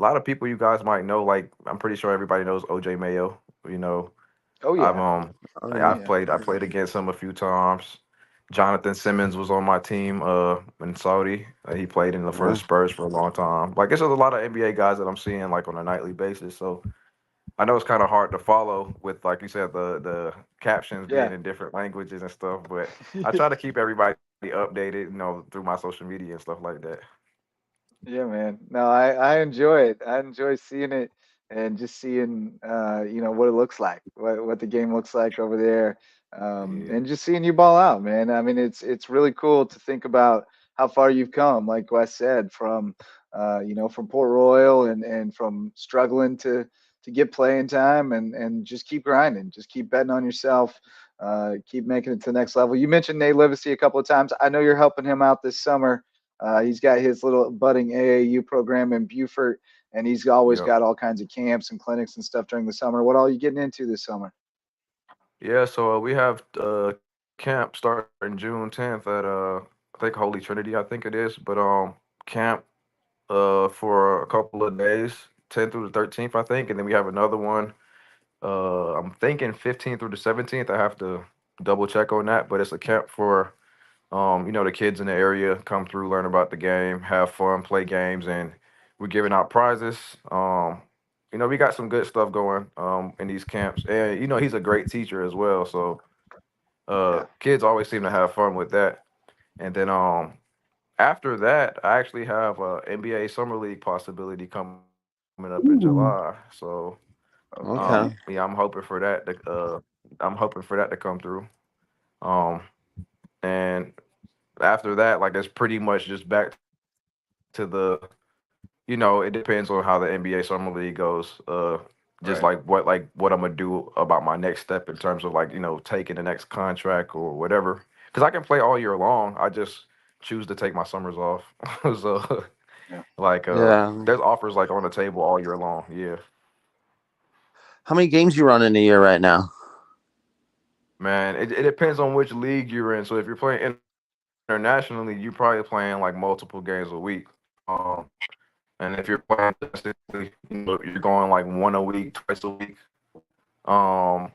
lot of people you guys might know. Like I'm pretty sure everybody knows OJ Mayo. You know, Oh I've yeah. Oh, yeah. Oh I've yeah. played against him a few times. Jonathan Simmons was on my team in Saudi. He played for the Yeah. Spurs for a long time. Like it's a lot of NBA guys that I'm seeing like on a nightly basis. So I know it's kind of hard to follow with like you said the captions being Yeah. in different languages and stuff, but I try to keep everybody updated, through my social media and stuff like that. Yeah, man. No, I enjoy it. I enjoy seeing it and just seeing what it looks like, what the game looks like over there, Yeah. and just seeing you ball out, man. I mean, it's really cool to think about how far you've come. Like Wes said, from Port Royal and from struggling to get playing time and just keep grinding, just keep betting on yourself. Keep making it to the next level. You mentioned Nate Livesey a couple of times. I know you're helping him out this summer. He's got his little budding AAU program in Beaufort, and he's always Yep. got all kinds of camps and clinics and stuff during the summer. What all are you getting into this summer? Yeah, so we have camp starting June 10th at I think Holy Trinity, I think it is, but camp for a couple of days, 10th through the 13th, I think, and then we have another one. I'm thinking 15th through the 17th. I have to double check on that, but it's a camp for the kids in the area come through, learn about the game, have fun, play games, and we're giving out prizes. We got some good stuff going in these camps, and he's a great teacher as well. So Yeah. kids always seem to have fun with that. And then after that, I actually have a NBA Summer League possibility coming up in July. Ooh. So Okay. Okay. yeah, I'm hoping for that to come through. Um, and after that, like it's pretty much just back to it depends on how the NBA Summer League goes. Just Right. like what I'm gonna do about my next step in terms of like taking the next contract or whatever. Because I can play all year long. I just choose to take my summers off. So Yeah. like Yeah. there's offers like on the table all year long. Yeah, How many games you run in a year right now? man. It depends on which league you're in. So if you're playing internationally, you're probably playing like multiple games a week. And if you're playing domestically, you're going like one a week, twice a week. Um,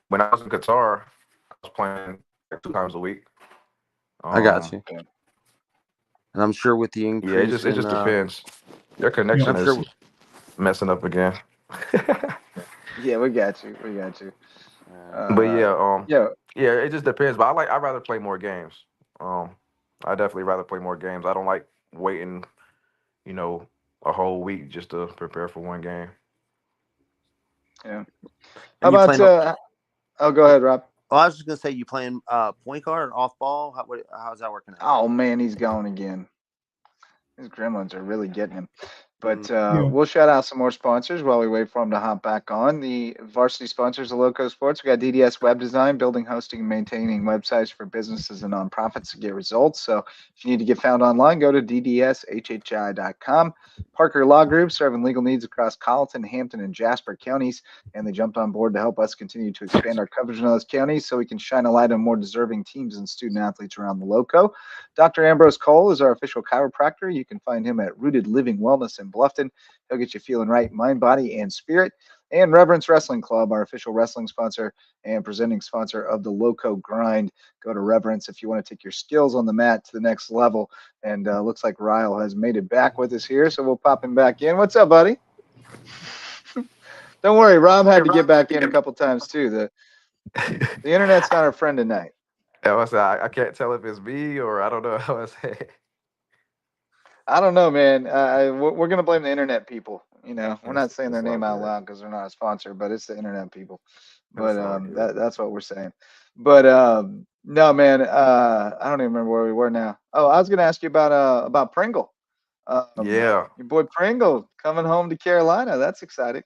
when I was in Qatar, I was playing like 2 times a week. I got you. Okay. And I'm sure with the Yeah, increase it just depends. Your connection I'm is sure messing up again. Yeah, we got you. We got you. But yeah, Yeah. yeah, it just depends. But I'd rather play more games. Um, I definitely rather play more games. I don't like waiting, you know, a whole week just to prepare for one game. Yeah. How and you about? playing Oh, go ahead, Rob. well, I was just gonna say you playing point guard off ball. How's that working out? Oh man, he's gone again. These gremlins are really getting him. But Yeah. we'll shout out some more sponsors while we wait for them to hop back on. The varsity sponsors of Lowco Sports. We got DDS Web Design, building, hosting, and maintaining websites for businesses and nonprofits to get results. So if you need to get found online, go to ddshhi.com. Parker Law Group, serving legal needs across Colleton, Hampton, and Jasper counties. And they jumped on board to help us continue to expand our coverage in those counties so we can shine a light on more deserving teams and student athletes around the Lowco. Dr. Ambrose Cole is our official chiropractor. You can find him at Rooted Living Wellness in Bluffton. He'll get you feeling right, mind, body, and spirit. And Reverence Wrestling Club, our official wrestling sponsor and presenting sponsor of the Lowco Grind. Go to Reverence if you want to take your skills on the mat to the next level. And looks like Ryle has made it back with us here, so we'll pop him back in. What's up, buddy? Don't worry, Rob had to get back in a couple times too. The internet's not our friend tonight. I can't tell if it's me or I don't know how I say it. I don't know, man. We're gonna blame the internet people. We're not saying their It's all name out good. loud because they're not a sponsor, but it's the internet people. But It's all good. that's what we're saying. But no, man. I don't even remember where we were now. Oh, I was gonna ask you about Pringle. Yeah. Your boy Pringle coming home to Carolina. That's exciting.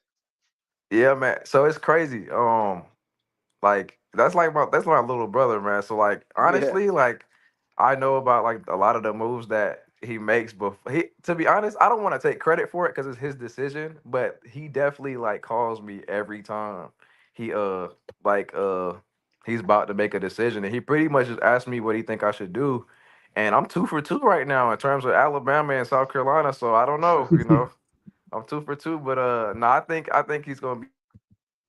Yeah, man. So it's crazy. Like that's my little brother, man. So like Yeah. honestly, like I know about like a lot of the moves that he makes, but he, to be honest, I don't want to take credit for it because it's his decision. But he definitely like calls me every time he like he's about to make a decision, and he pretty much just asked me what he think I should do, and I'm 2 for 2 right now in terms of Alabama and South Carolina. So I don't know, I'm 2 for 2, but no, I think he's gonna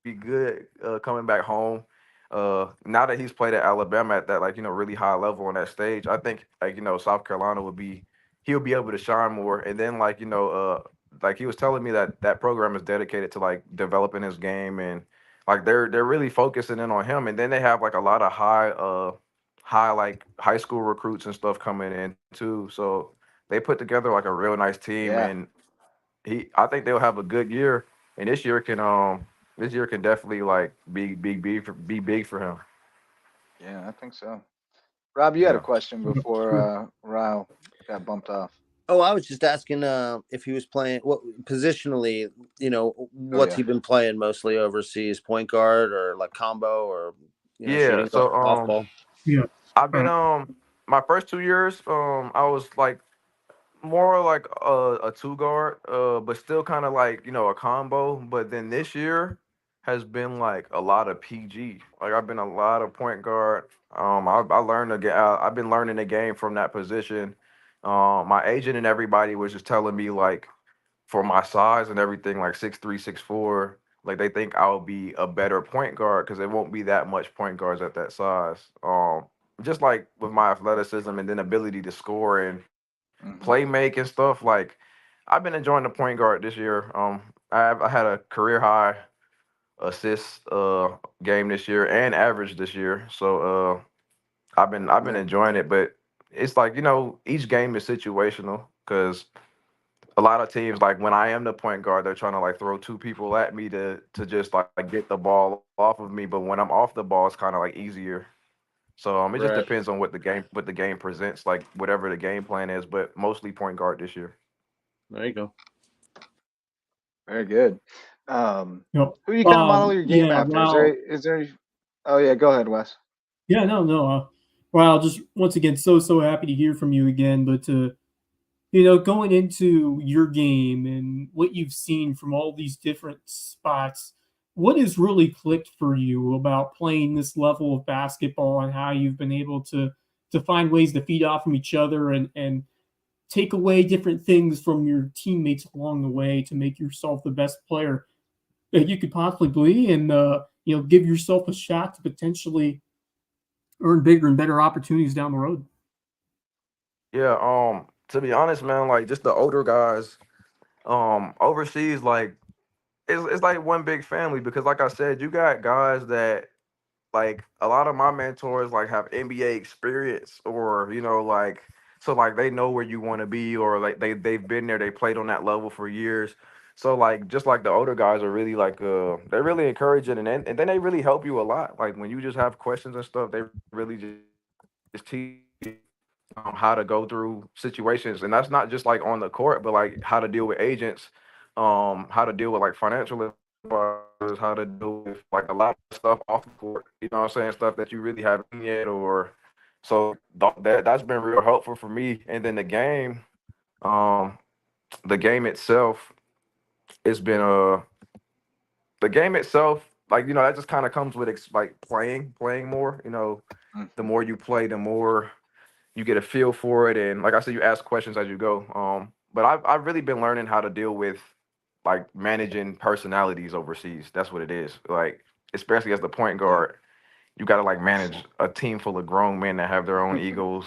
be good coming back home. Now that he's played at Alabama at that really high level on that stage, I think South Carolina he'll be able to shine more. And then like he was telling me that program is dedicated to like developing his game, and like they're really focusing in on him. And then they have like a lot of high like high school recruits and stuff coming in too. So they put together like a real nice team, Yeah. and I think they'll have a good year, and this year can definitely like be big for him. Yeah, I think so. Rob, you had a Yeah. question before Ryle got bumped off. Oh, I was just asking if he was playing what positionally, what's yeah. he been playing mostly overseas, point guard or like combo or Yeah. shooting So off ball. Yeah. I've been Right. my first 2 years I was like more like a two guard, but still kind of like a combo. But then this year has been like a lot of PG. Like I've been a lot of point guard. I learned I've been learning the game from that position. My agent and everybody was just telling me like for my size and everything, like 6'3", 6'4", like they think I'll be a better point guard because there won't be that much point guards at that size. Just like with my athleticism and then ability to score and Mm-hmm. play make and stuff. Like I've been enjoying the point guard this year. I had a career high assist game this year and average this year. So I've been Yeah. enjoying it, but it's like each game is situational because a lot of teams like when I am the point guard, they're trying to like throw two people at me to just like get the ball off of me. But when I'm off the ball, it's kind of like easier. So it just Right. depends on what the game presents, like whatever the game plan is, but mostly point guard this year. There you go. Very good. Yep. Who do you kind of model your game Yeah. after? Wow. Is there? Oh yeah, go ahead, Wes. Yeah. No. Wow. Just once again, so happy to hear from you again. But going into your game and what you've seen from all these different spots, what has really clicked for you about playing this level of basketball and how you've been able to to find ways to feed off from each other and take away different things from your teammates along the way to make yourself the best player that you could possibly be, and give yourself a shot to potentially earn bigger and better opportunities down the road. Yeah, to be honest, man, like just the older guys, overseas, like it's like one big family because like I said, you got guys that like a lot of my mentors like have NBA experience or like so like they know where you want to be or like they've been there, they played on that level for years. So like just like the older guys are really like they're really encouraging and then they really help you a lot. Like when you just have questions and stuff, they really just teach you how to go through situations, and that's not just like on the court, but like how to deal with agents, how to deal with like financial advisors, how to deal with like a lot of stuff off the court. You know what I'm saying? Stuff that you really haven't yet, or so that's been real helpful for me. And then um, the game itself, it's been the game itself, like that just kind of comes with like playing more. The more you play, the more you get a feel for it, and like I said, you ask questions as you go. But I've really been learning how to deal with like managing personalities overseas. That's what it is. Like especially as the point guard, you got to like manage a team full of grown men that have their own egos.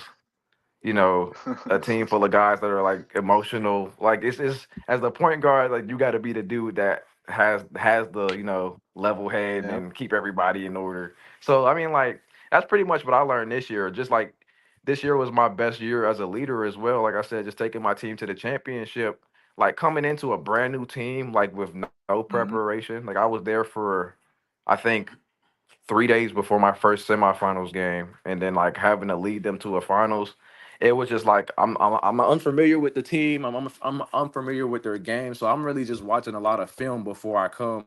A team full of guys that are like emotional. Like it's as the point guard, like you got to be the dude that has the level head Yeah. and keep everybody in order. So I mean, like that's pretty much what I learned this year. Just like this year was my best year as a leader as well. Like I said, just taking my team to the championship, like coming into a brand new team, like with no preparation. Like I was there for, I think 3 days before my first semifinals game, and then like having to lead them to a finals, it was just like I'm unfamiliar with the team. I'm unfamiliar with their game, so I'm really just watching a lot of film before I come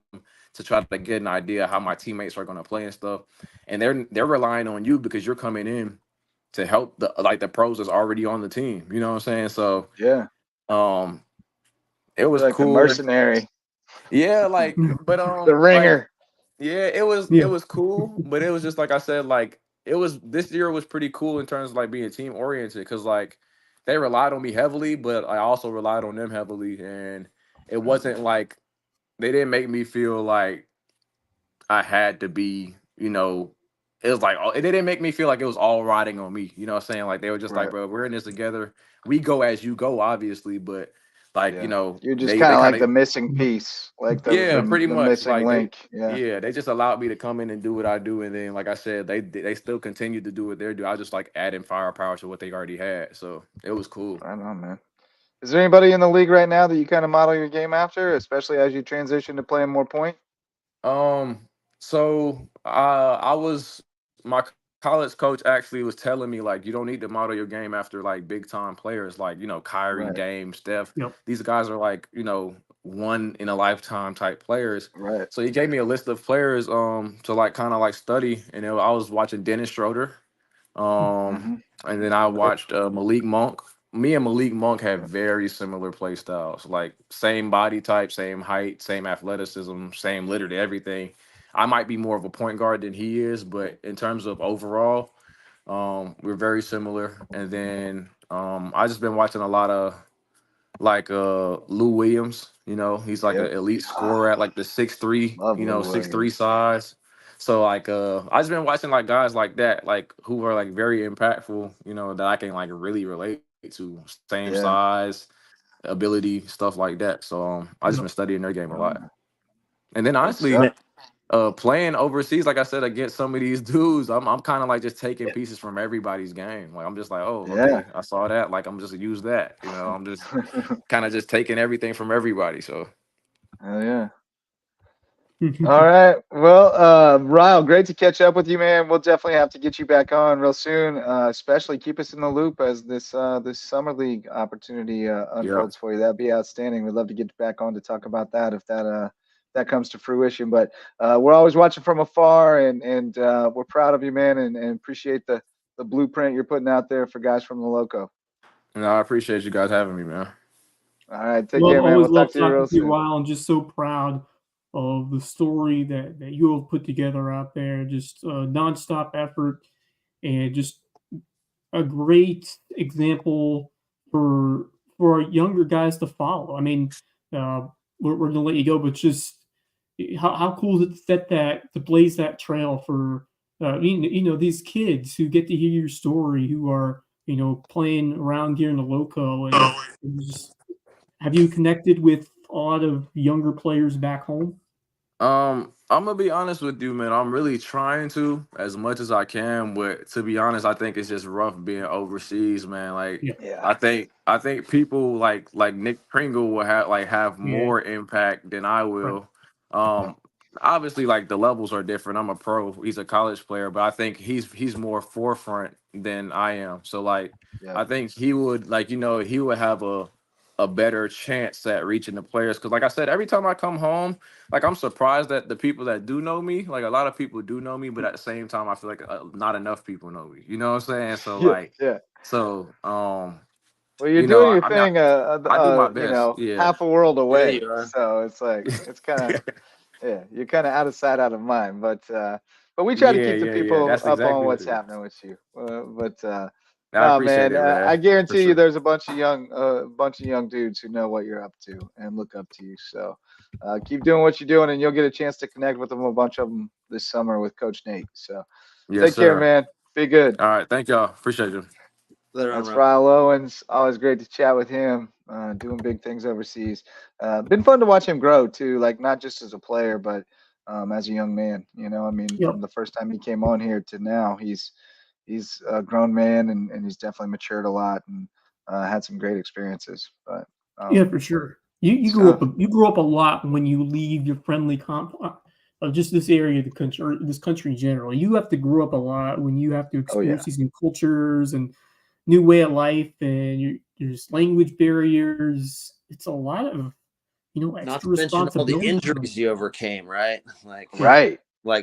to try to get an idea how my teammates are going to play and stuff. And they're relying on you because you're coming in to help the pros that's already on the team. You know what I'm saying? So Yeah. um, it was Like the cool. mercenary, Yeah, like but the like ringer. yeah, it was cool, but it was just like I said, like it was this year was pretty cool in terms of like being team oriented because like they relied on me heavily, but I also relied on them heavily, and it wasn't like they didn't make me feel like I had to be, it was like it didn't make me feel like it was all riding on me. You know what I'm saying? Like they were just like, Right. bro, we're in this together. We go as you go, obviously, but like, Yeah. You're just kind they of kind like the of missing piece, like yeah, pretty the much. missing Like link. Yeah. they just allowed me to come in and do what I do, and then like I said, they still continued to do what they do. I just like adding firepower to what they already had, so it was cool. Right on, man. Is there anybody in the league right now that you kind of model your game after, especially as you transition to playing more point? So I was my college coach actually was telling me like you don't need to model your game after like big time players like Kyrie, Right. Dame, Steph. Yep. These guys are like one in a lifetime type players. Right. So he gave me a list of players to like kind of like study, and I was watching Dennis Schroeder, Mm-hmm. and then I Right. watched Malik Monk. Me and Malik Monk have very similar play styles, like same body type, same height, same athleticism, same literally everything. I might be more of a point guard than he is, but in terms of overall, we're very similar. And then I just been watching a lot of like Lou Williams. He's like an Yep. elite scorer at like the 6'3", Love Lou 6'3" Williams. size. So like I just been watching like guys like that, like who are like very impactful, that I can like really relate to. Same Yeah. size, ability, stuff like that. So I just Yep. been studying their game a lot. Um, And then Good honestly, stuff. playing overseas, like I said, against some of these dudes, I'm kind of like just taking pieces from everybody's game. Like I'm just like, oh, Yeah. okay, I saw that. Like I'm just use that. I'm just kind of just taking everything from everybody. So Hell yeah. All right. Well, Ryle, great to catch up with you, man. We'll definitely have to get you back on real soon. Especially keep us in the loop as this summer league opportunity yeah, unfolds for you. That'd be outstanding. We'd love to get back on to talk about that if that comes to fruition. But we're always watching from afar, and we're proud of you, man, and appreciate the blueprint you're putting out there for guys from the Loco. I appreciate you guys having me, man. All right. Take care, man. We'll talk to you real Talking to you, soon. Ryle. I'm just so proud of the story that you have put together out there. Just nonstop effort and just a great example for younger guys to follow. I mean, we're going to let you go, but just how cool is it to blaze that trail for these kids who get to hear your story, who are playing around here in the Lowco, and just, have you connected with a lot of younger players back home? I'm gonna be honest with you, man. I'm really trying to as much as I can, but to be honest, I think it's just rough being overseas, man. Like, Yeah. Yeah. I think people like Nick Pringle will have Yeah. more impact than I will. Obviously, like the levels are different. I'm a pro. He's a college player, but I think he's more forefront than I am. So like, Yeah. I think he would he would have a better chance at reaching the players. Because like I said, every time I come home, like I'm surprised that the people that do know me, like a lot of people do know me, but at the same time, I feel like not enough people know me. You know what I'm saying? So Yeah. well, you're doing your I mean, thing, I do my best. Yeah. half a world Yeah, away. you are. So it's like, it's kind of, yeah, you're kind of out of sight, out of mind. But we try to Yeah, keep the yeah. people That's up on exactly what what's it is. happening with you. I No, appreciate man, it, man. I For guarantee you sure. there's a bunch of young dudes who know what you're up to and look up to you. So keep doing what you're doing, and you'll get a chance to connect with them, a bunch of them this summer with Coach Nate. So Yes, take care, sir. man. Be good. All right. Thank y'all. Appreciate you. Later on, That's Ryle. Ryle Owens. Always great to chat with him. Doing big things overseas. Been fun to watch him grow too. Like not just as a player, but as a young man. I mean, Yep. from the first time he came on here to now, he's a grown man, and he's definitely matured a lot and had some great experiences. But Yeah, for sure. You grew up a lot when you leave your friendly of just this area of the country, or this country in general. You have to grow up a lot when you have to Oh yeah, experience these new cultures and new way of life, and there's language barriers. It's a lot of Not extra to mention all the responsibility. injuries you overcame, right? right.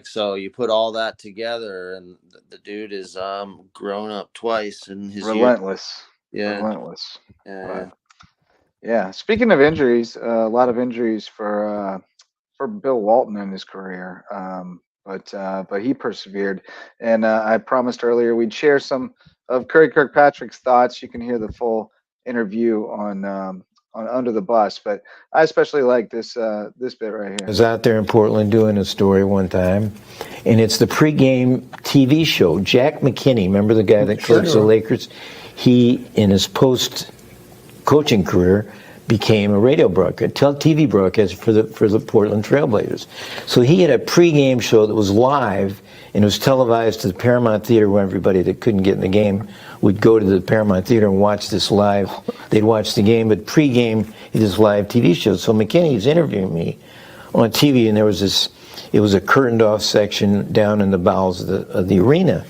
So you put all that together, and the dude is grown up twice in his year. Relentless. Yeah. Relentless. Yeah. Yeah. Speaking of injuries, a lot of injuries for Bill Walton in his career, but he persevered. And I promised earlier we'd share some of Curry Kirkpatrick's thoughts. You can hear the full interview on Under the Bus, but I especially like this bit right here. I was out there in Portland doing a story one time, and it's the pregame TV show. Jack McKinney, remember the guy that coached the Lakers? He, in his post-coaching career, became a radio broadcast, TV broadcaster for the Portland Trailblazers. So he had a pregame show that was live, and it was televised to the Paramount Theater, where everybody that couldn't get in the game would go to the Paramount Theater and watch this live. They'd watch the game, but pregame is this live TV show. So McKinney's interviewing me on TV, and it was a curtained off section down in the bowels of the arena.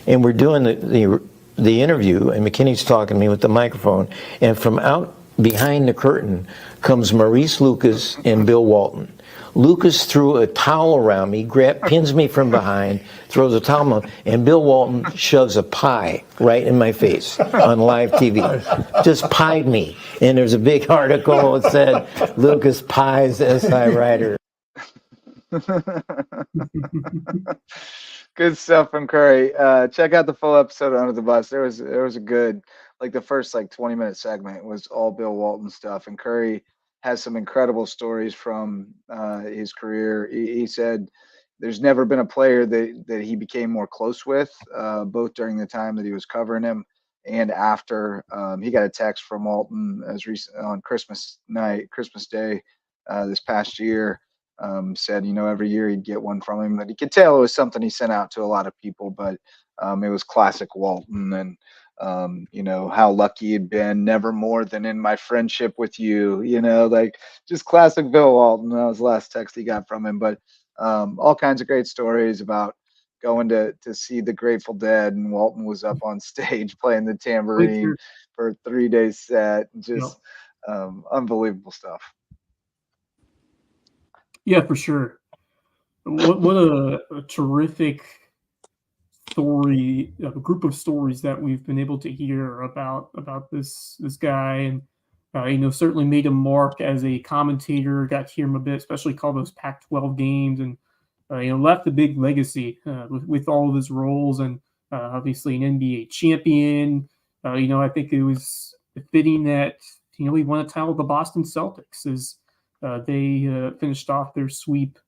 And we're doing the interview, and McKinney's talking to me with the microphone, and from out behind the curtain comes Maurice Lucas and Bill Walton. Lucas threw a towel around me, pins me from behind, throws a towel on, and Bill Walton shoves a pie right in my face on live TV. Just pied me. And there's a big article that said, Lucas pies SI writer. Good stuff from Curry. Check out the full episode of Under the Bus. There was a good, like the first 20-minute segment was all Bill Walton stuff, and Curry has some incredible stories from his career. He said there's never been a player that he became more close with, both during the time that he was covering him and after. He got a text from Walton as recent on Christmas Day, this past year. Said, every year he'd get one from him, that he could tell it was something he sent out to a lot of people, but it was classic Walton, and how lucky he'd been, never more than in my friendship with you, just classic Bill Walton. That was the last text he got from him, but all kinds of great stories about going to see the Grateful Dead, and Walton was up on stage playing the tambourine for a 3-day set. Just unbelievable stuff. Yeah, for sure. What a terrific story, a group of stories that we've been able to hear about this guy, and certainly made a mark as a commentator. Got to hear him a bit, especially call those Pac-12 games, and left a big legacy with all of his roles. And obviously an NBA champion. I think it was fitting that he won a title with the Boston Celtics as they finished off their sweep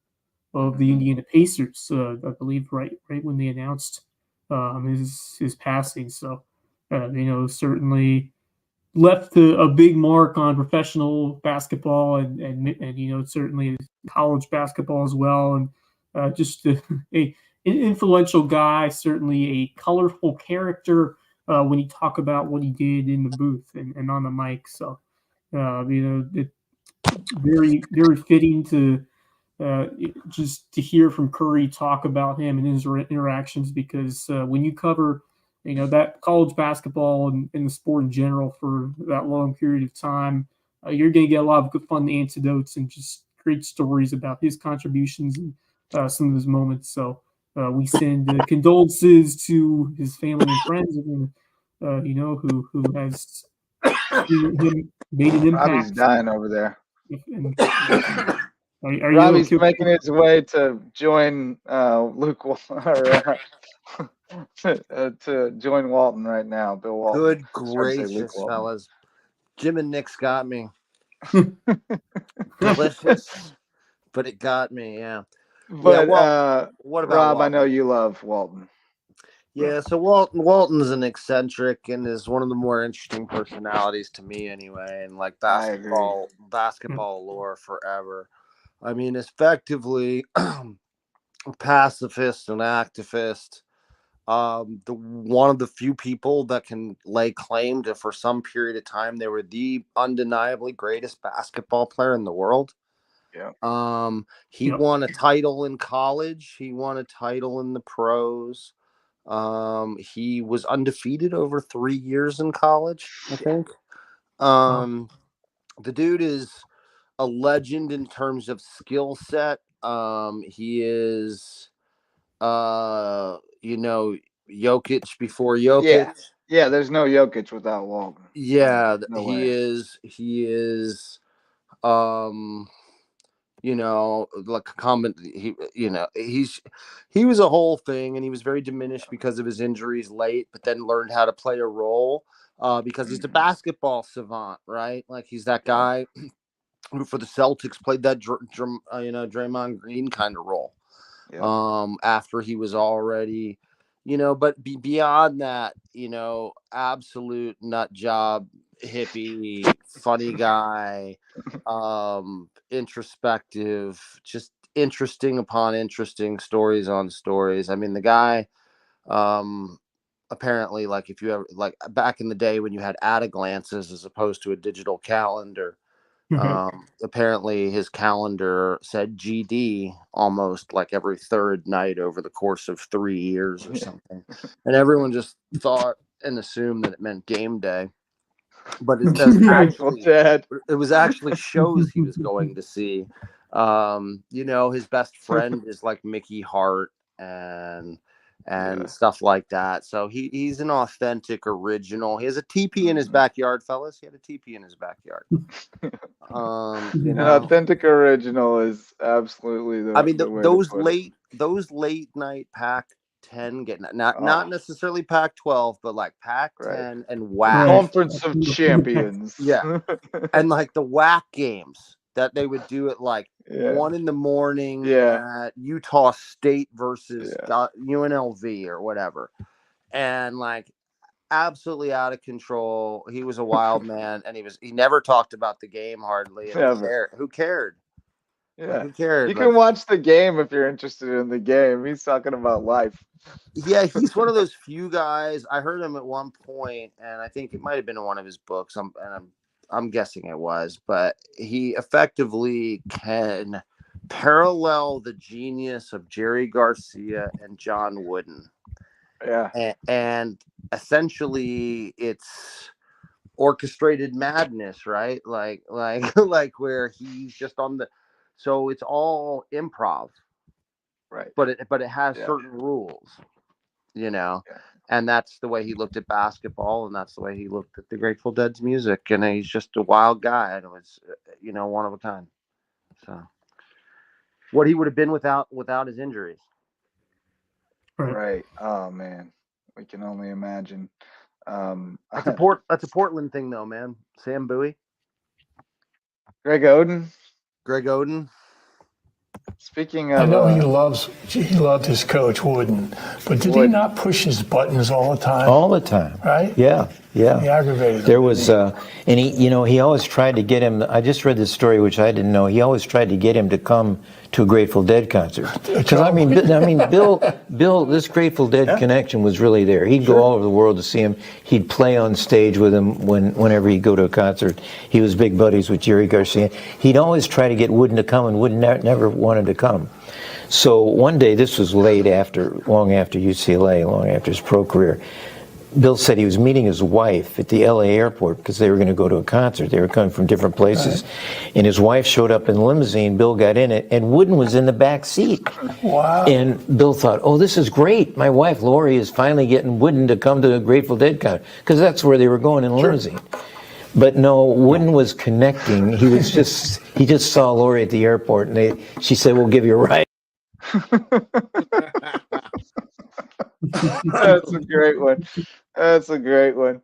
of the Indiana Pacers, I believe, right when they announced his passing. So, certainly left a big mark on professional basketball and certainly college basketball as well, and just an influential guy, certainly a colorful character when you talk about what he did in the booth and on the mic. So, very very fitting to just to hear from Curry talk about him and his interactions, because when you cover that college basketball and the sport in general for that long period of time, you're going to get a lot of good fun anecdotes and just great stories about his contributions and some of his moments. So we send condolences to his family and friends, and who has seen him made an Robbie's impact. dying over there. And, are you Robbie's okay? making his way to join Luke or to join Walton right now. Bill Walton. Good I was trying to say Luke gracious, Walton. fellas. Jim and Nick's got me. Delicious, but it got me, yeah. But what about Rob? Walton? I know you love Walton. Yeah, so Walton's an eccentric and is one of the more interesting personalities to me anyway, and like basketball lore forever. I mean, effectively pacifist and activist. One of the few people that can lay claim to, for some period of time, they were the undeniably greatest basketball player in the world. Yeah. He won a title in college. He won a title in the pros. He was undefeated over 3 years in college, I think. The dude is a legend in terms of skill set. He is, Jokic before Jokic. Yeah. There's no Jokic without Walton. Yeah, No he way. is. Like a comment. He was a whole thing, and he was very diminished because of his injuries late, but then learned how to play a role because he's a basketball savant, right? Like he's that guy who for the Celtics played that Draymond Green kind of role. After he was already, but beyond that, absolute nut job, hippie, funny guy, introspective, just interesting upon interesting stories on stories. I mean, the guy, apparently, like if you ever, like back in the day when you had at-a-glances as opposed to a digital calendar, apparently his calendar said GD almost like every third night over the course of 3 years or something. And everyone just thought and assumed that it meant game day. But it was actually shows he was going to see. His best friend is like Mickey Hart and stuff like that. So he's an authentic original. He has a teepee in his backyard, fellas. He had a teepee in his backyard. An authentic original is absolutely the. I mean, the way those late night Pac-10 getting not necessarily Pac-12, but like Pac-10 and WAC Conference of Champions. Yeah, and like the WAC games that they would do at like 1 a.m. at Utah State versus UNLV or whatever, and like absolutely out of control. He was a wild man, and he never talked about the game hardly. And who cared? Yeah, who cared? You can watch the game if you're interested in the game. He's talking about life. Yeah, he's one of those few guys. I heard him at one point, and I think it might have been in one of his books. I'm guessing it was, but he effectively can parallel the genius of Jerry Garcia and John Wooden. Yeah, and essentially it's orchestrated madness, right? Like where he's just on the. So it's all improv, right? But it has certain rules, and that's the way he looked at basketball, and that's the way he looked at the Grateful Dead's music, and he's just a wild guy, and it was, one of a kind. So, what he would have been without his injuries. Right. Oh man. We can only imagine. That's a Portland thing, though, man. Sam Bowie, Greg Oden. Greg Oden. Speaking I of, know he loved his coach Wooden, but did he not push his buttons all the time? All the time. Right? Yeah. He aggravated him. There was, and he always tried to get him. I just read this story, which I didn't know. He always tried to get him to come to a Grateful Dead concert. Because Bill, this Grateful Dead connection was really there. He'd go all over the world to see him. He'd play on stage with him whenever he'd go to a concert. He was big buddies with Jerry Garcia. He'd always try to get Wooden to come, and Wooden never wanted to come. So one day, this was long after UCLA, long after his pro career. Bill said he was meeting his wife at the LA airport because they were going to go to a concert. They were coming from different places. Right. And his wife showed up in the limousine. Bill got in it, and Wooden was in the back seat. Wow. And Bill thought, oh, this is great. My wife, Lori, is finally getting Wooden to come to the Grateful Dead concert, because that's where they were going in the limousine. But no, Wooden was connecting. He just saw Lori at the airport, and she said, we'll give you a ride. That's a great one.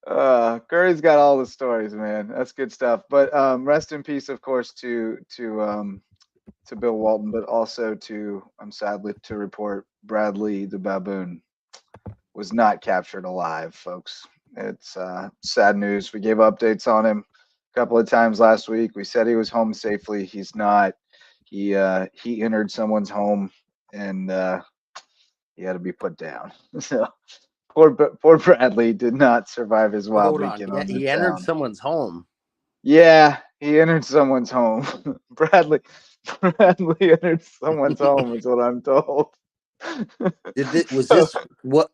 Curry's got all the stories, man. That's good stuff. But rest in peace, of course, to Bill Walton, but also I'm sadly to report, Bradley the baboon was not captured alive, folks. It's sad news. We gave updates on him a couple of times last week. We said he was home safely. He's not. He entered someone's home, and he had to be put down. So poor Bradley did not survive his wild weekend. Yeah, he entered someone's home. Yeah, he entered someone's home. Bradley entered someone's home, is what I'm told. What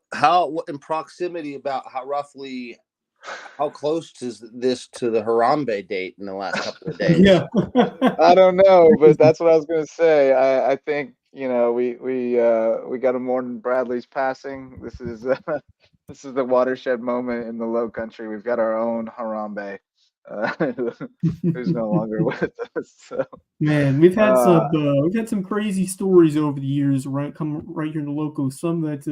in proximity about how close is this to the Harambe date in the last couple of days? Yeah. I don't know, but that's what I was going to say. I think, we got to mourn Bradley's passing. This is the watershed moment in the Lowcountry. We've got our own Harambe, who's no longer with us. So. Man, we've had some crazy stories over the years come right here in the Lowco. Some that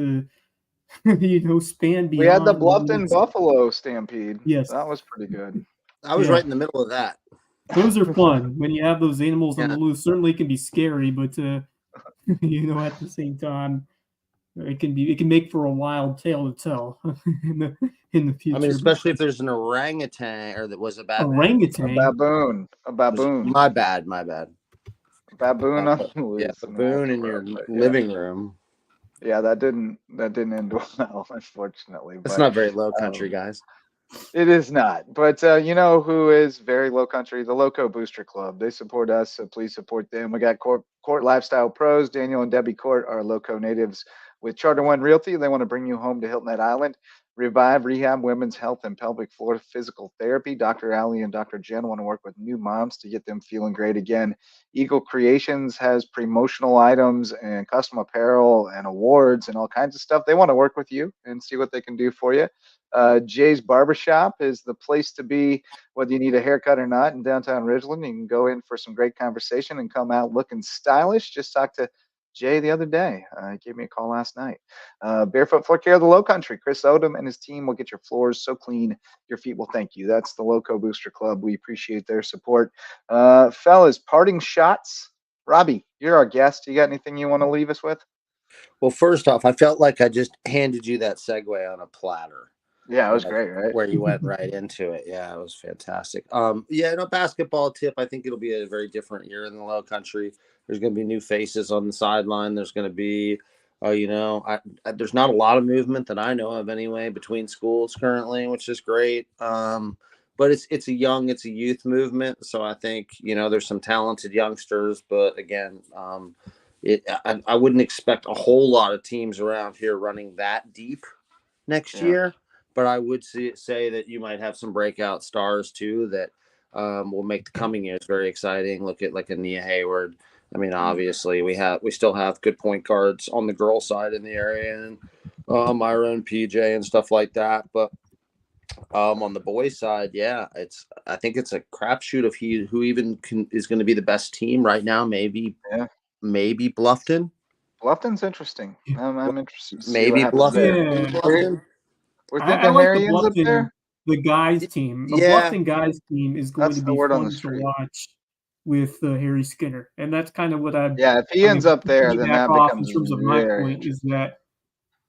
span beyond. We had the Bluffton Buffalo Stampede. Yes, that was pretty good. I was right in the middle of that. Those are fun when you have those animals on the loose. Certainly, can be scary, but at the same time, it can make for a wild tale to tell in the future. I mean, especially if there's an orangutan, or that was a orangutan, a baboon. My bad. Baboon on the loose. Yeah, baboon in your living room. Yeah, that didn't end well, unfortunately. It's not very low country, guys. It is not. But who is very low country? The Lowco Booster Club. They support us, so please support them. We got Court Lifestyle Pros. Daniel and Debbie Court are Lowco natives with Charter One Realty. They want to bring you home to Hilton Head Island. Revive Rehab Women's Health and Pelvic Floor Physical Therapy. Dr. Allie and Dr. Jen want to work with new moms to get them feeling great again. Eagle Creations has promotional items and custom apparel and awards and all kinds of stuff. They want to work with you and see what they can do for you. Jay's Barbershop is the place to be, whether you need a haircut or not, in downtown Ridgeland. You can go in for some great conversation and come out looking stylish. Just talked to Jay the other day. He gave me a call last night. Barefoot Floor Care of the Lowcountry. Chris Odom and his team will get your floors so clean your feet will thank you. That's the Lowco Booster Club. We appreciate their support. Fellas, parting shots. Robbie, you're our guest. You got anything you want to leave us with? Well, first off, I felt like I just handed you that segue on a platter. Yeah, it was great, right? Where you went right into it. Yeah, it was fantastic. Basketball tip. I think it'll be a very different year in the Lowcountry. There's going to be new faces on the sideline. There's going to be, there's not a lot of movement that I know of anyway between schools currently, which is great. But it's a youth movement. So I think, there's some talented youngsters, but again, I wouldn't expect a whole lot of teams around here running that deep next year. But I would say that you might have some breakout stars too that will make the coming years very exciting. Look at like a Nia Hayward. I mean, obviously we still have good point guards on the girl side in the area, and Myra and PJ and stuff like that. But on the boys side, I think it's a crapshoot of who even is going to be the best team right now. Maybe Bluffton. Bluffton's interesting. I'm interested to see what Maybe happens there. Yeah. We're I thinking like the Harry ends up there. the guys team. The Yeah. Bluffton guys team is going That's to the be word on the fun to street. watch with Harry Skinner, and that's kind of what Yeah, if he ends up there, then piggyback that off in becomes terms of my very point is interesting. that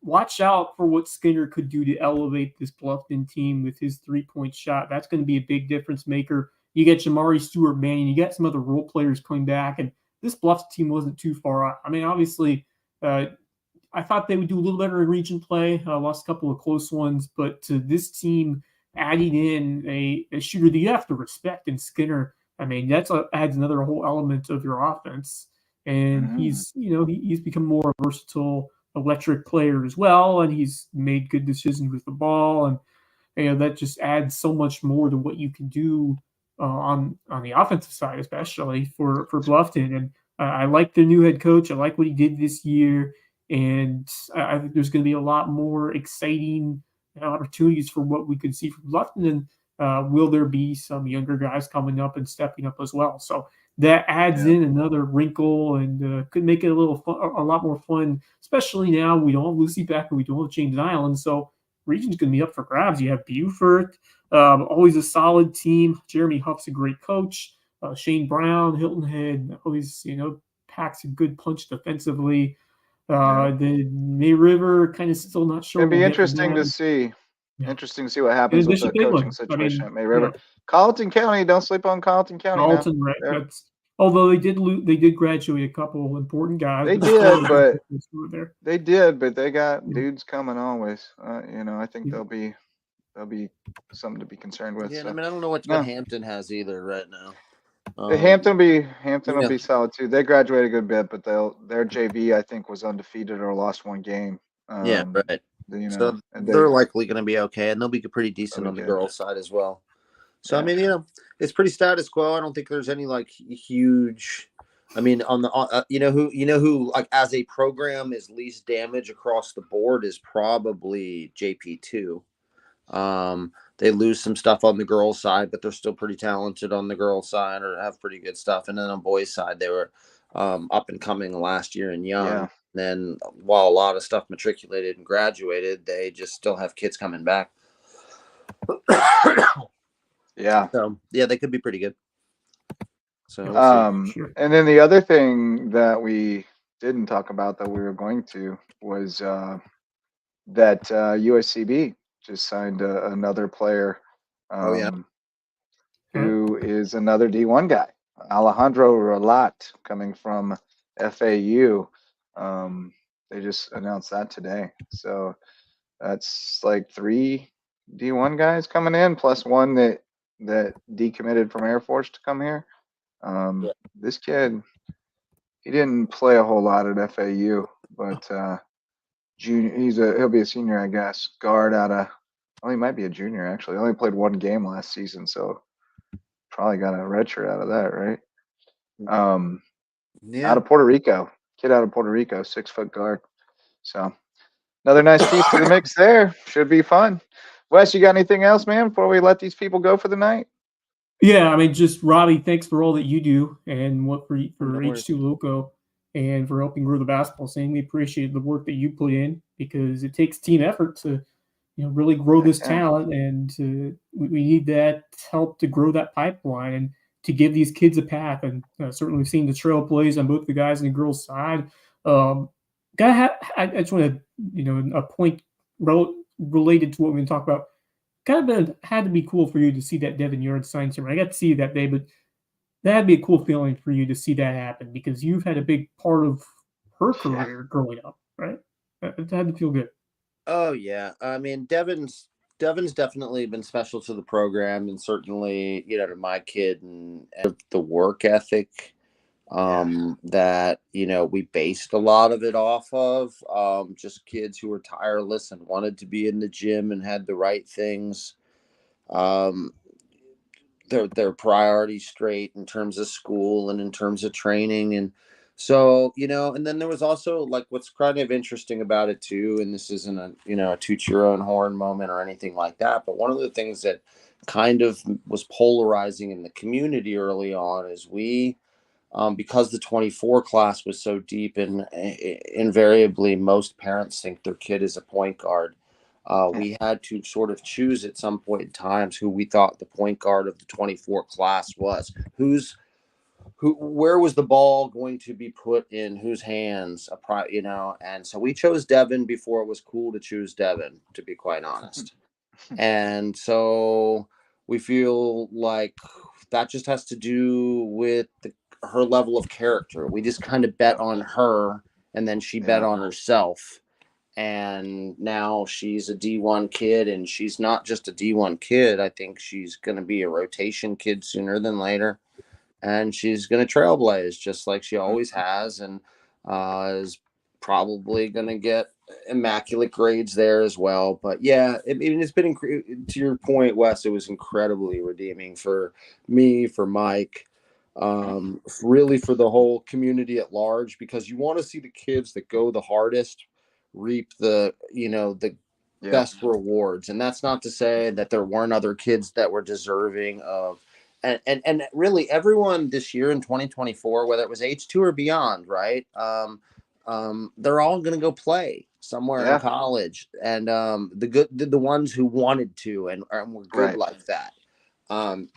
watch out for what Skinner could do to elevate this Bluffton team with his 3-point shot. That's going to be a big difference maker. You get Jamari Stewart-Manning, you get some other role players coming back, and this Bluffton team wasn't too far out. I mean, obviously, I thought they would do a little better in region play. Lost a couple of close ones, but to this team adding in a shooter that you have to respect in Skinner, I mean, that's adds another whole element of your offense. And he's become more a versatile, electric player as well, and he's made good decisions with the ball, and that just adds so much more to what you can do on the offensive side, especially for Bluffton. And I like the new head coach. I like what he did this year, and I think there's going to be a lot more exciting opportunities for what we could see from Bluffton. And will there be some younger guys coming up and stepping up as well? So that adds in another wrinkle and could make it a lot more fun, especially now we don't have Lucy back and we don't have James Island. So region's going to be up for grabs. You have Beaufort, always a solid team. Jeremy Huff's a great coach. Shane Brown, Hilton Head, always, packs a good punch defensively. The May River kind of still not sure. It'd be we'll get from interesting to them. see. Yeah. Interesting to see what happens with the Big coaching one. situation at May Yeah. River. Colleton County, don't sleep on Colleton County now. Carlton, right? Although they did graduate a couple important guys. They did, but they got dudes coming always. I think they'll be something to be concerned with. Yeah, so. I mean, I don't know what Hampton has either right now. Hampton will be solid too. They graduated a good bit, but their JV I think was undefeated or lost one game. Yeah, right. So they're likely going to be okay, and they'll be pretty decent on the girls' side as well. So I mean, it's pretty status quo. I don't think there's any huge. I mean, on the who like as a program is least damage across the board is probably JP2. They lose some stuff on the girls' side, but they're still pretty talented on the girls' side or have pretty good stuff. And then on boys' side, they were up and coming last year and young. Yeah. Then while a lot of stuff matriculated and graduated, they just still have kids coming back. Yeah. So they could be pretty good. So and then the other thing that we didn't talk about that we were going to was that USCB just signed another player who is another D1 guy, Alejandro Relat, coming from FAU. They just announced that today. So that's like 3 D1 guys coming in, plus one that decommitted from Air Force to come here. This kid, he didn't play a whole lot at FAU, but he'll be a senior, I guess. Guard he might be a junior actually. He only played one game last season, so probably got a redshirt out of that, right? Out of Puerto Rico, kid out of Puerto Rico, 6-foot guard. So another nice piece to the mix there. Should be fun. Wes, you got anything else, man, before we let these people go for the night? Yeah, I mean, just Robbie, thanks for all that you do and what for H2 Lowco and for helping grow the basketball scene. We appreciate the work that you put in because it takes team effort to, really grow this talent, and we need that help to grow that pipeline and to give these kids a path. And certainly we've seen the trail plays on both the guys and the girls' side. I just want to, a point related to what we're going to talk about. Had to be cool for you to see that Devin Yard sign somewhere. I got to see you that day, but that had to be a cool feeling for you to see that happen because you've had a big part of her career growing up, right? It had to feel good. Oh yeah, I mean Devin's definitely been special to the program and certainly to my kid and the work ethic that we based a lot of it off of just kids who were tireless and wanted to be in the gym and had the right things their priorities straight in terms of school and in terms of training. And so and then there was also what's kind of interesting about it too, and this isn't a toot your own horn moment or anything like that, but one of the things that kind of was polarizing in the community early on is we because the 24 class was so deep, and invariably most parents think their kid is a point guard. We had to sort of choose at some point in times who we thought the point guard of the 24 class was. Where was the ball going to be put in whose hands? And so we chose Devin before it was cool to choose Devin, to be quite honest. And so we feel like that just has to do with her level of character. We just kind of bet on her, and then she bet on herself. And now she's a D1 kid, and she's not just a D1 kid. I think she's going to be a rotation kid sooner than later. And she's going to trailblaze just like she always has, and is probably going to get immaculate grades there as well. But yeah, it's been, to your point, Wes, it was incredibly redeeming for me, for Mike, really for the whole community at large, because you want to see the kids that go the hardest reap the best rewards. And that's not to say that there weren't other kids that were deserving of, and really everyone this year in 2024, whether it was H2 or beyond, right? They're all going to go play somewhere in college, and the ones who wanted to and were good like that. And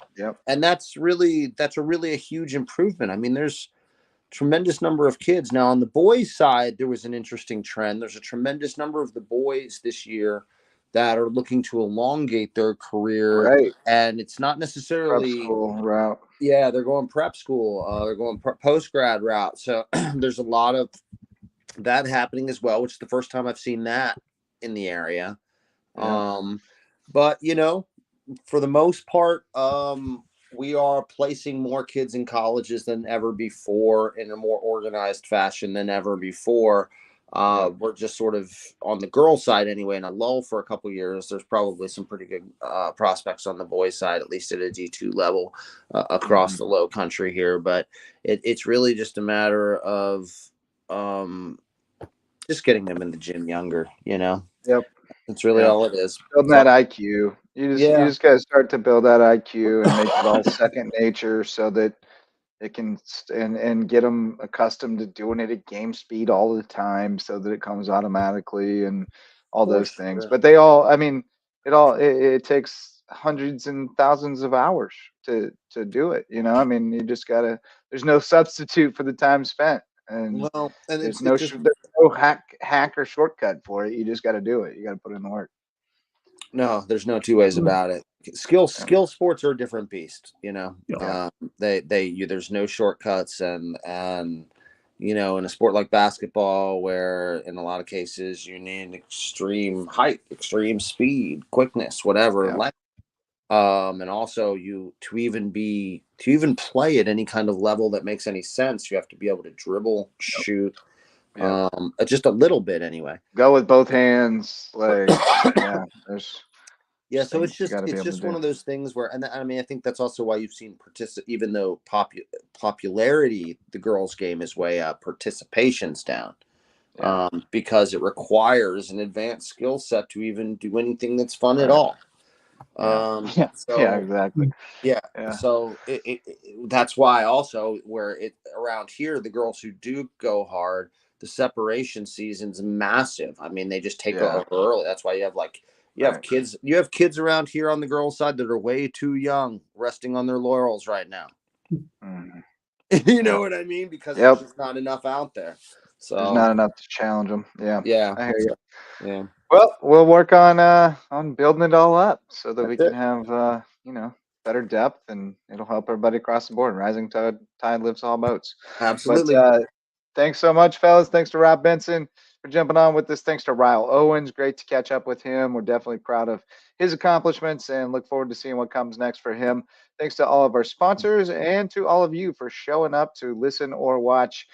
that's a really huge improvement. I mean, there's tremendous number of kids now on the boys side. There was an interesting trend. There's a tremendous number of the boys this year that are looking to elongate their career, and it's not necessarily prep school route. Yeah, they're going prep school. They're going post grad route. So there's a lot of that happening as well, which is the first time I've seen that in the area. But for the most part, we are placing more kids in colleges than ever before in a more organized fashion than ever before. We're just sort of on the girls' side anyway, in a lull for a couple of years. There's probably some pretty good prospects on the boys' side, at least at a D2 level across the Lowcountry here. But it's really just a matter of just getting them in the gym younger, That's really all it is. Building that IQ. You just got to start to build that IQ and make it all second nature, so that it can and get them accustomed to doing it at game speed all the time, so that it comes automatically and all those things. But it takes hundreds and thousands of hours to do it. I mean, you just gotta. There's no substitute for the time spent, and there's no hack or shortcut for it. You just got to do it. You got to put in the work. No, there's no two ways about it. Skill sports are a different beast, there's no shortcuts, and in a sport like basketball, where in a lot of cases you need extreme height, extreme speed, quickness, whatever, and also to even play at any kind of level that makes any sense, you have to be able to dribble, shoot, just a little bit anyway. Go with both hands, so it's just one of those things where, and I mean, I think that's also why you've seen even though popularity, the girls' game is way up, participation's down, because it requires an advanced skill set to even do anything that's fun at all. Exactly. So that's why also where around here, the girls who do go hard, the separation season's massive. I mean, they just take over early. That's why you have kids around here on the girls' side that are way too young, resting on their laurels right now. You know what I mean? Because there's just not enough out there. So there's not enough to challenge them. I hear you. Yeah. Well, we'll work on building it all up so that we can have better depth, and it'll help everybody across the board. Rising tide lifts all boats. Absolutely. But thanks so much, fellas. Thanks to Rob Benson for jumping on with this. Thanks to Ryle Owens. Great to catch up with him. We're definitely proud of his accomplishments and look forward to seeing what comes next for him. Thanks to all of our sponsors and to all of you for showing up to listen or watch.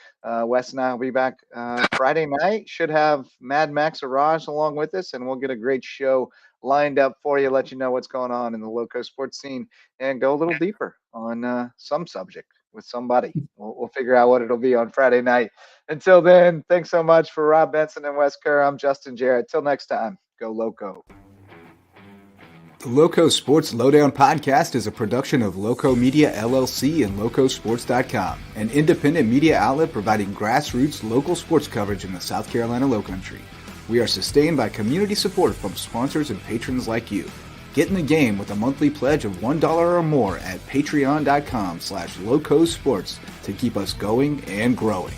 Wes and I will be back Friday night. Should have Mad Max Araj along with us, and we'll get a great show lined up for you, let you know what's going on in the Lowco sports scene, and go a little deeper on some subject with somebody. We'll figure out what it'll be on Friday night. Until then, thanks so much for Rob Benson and Wes Kerr. I'm Justin Jarrett. Till next time, go Lowco. The Lowco Sports Lowdown podcast is a production of Lowco Media LLC and LowcoSports.com, an independent media outlet providing grassroots local sports coverage in the South Carolina Lowcountry. We are sustained by community support from sponsors and patrons like you. Get in the game with a monthly pledge of $1 or more at patreon.com/LowcoSports to keep us going and growing.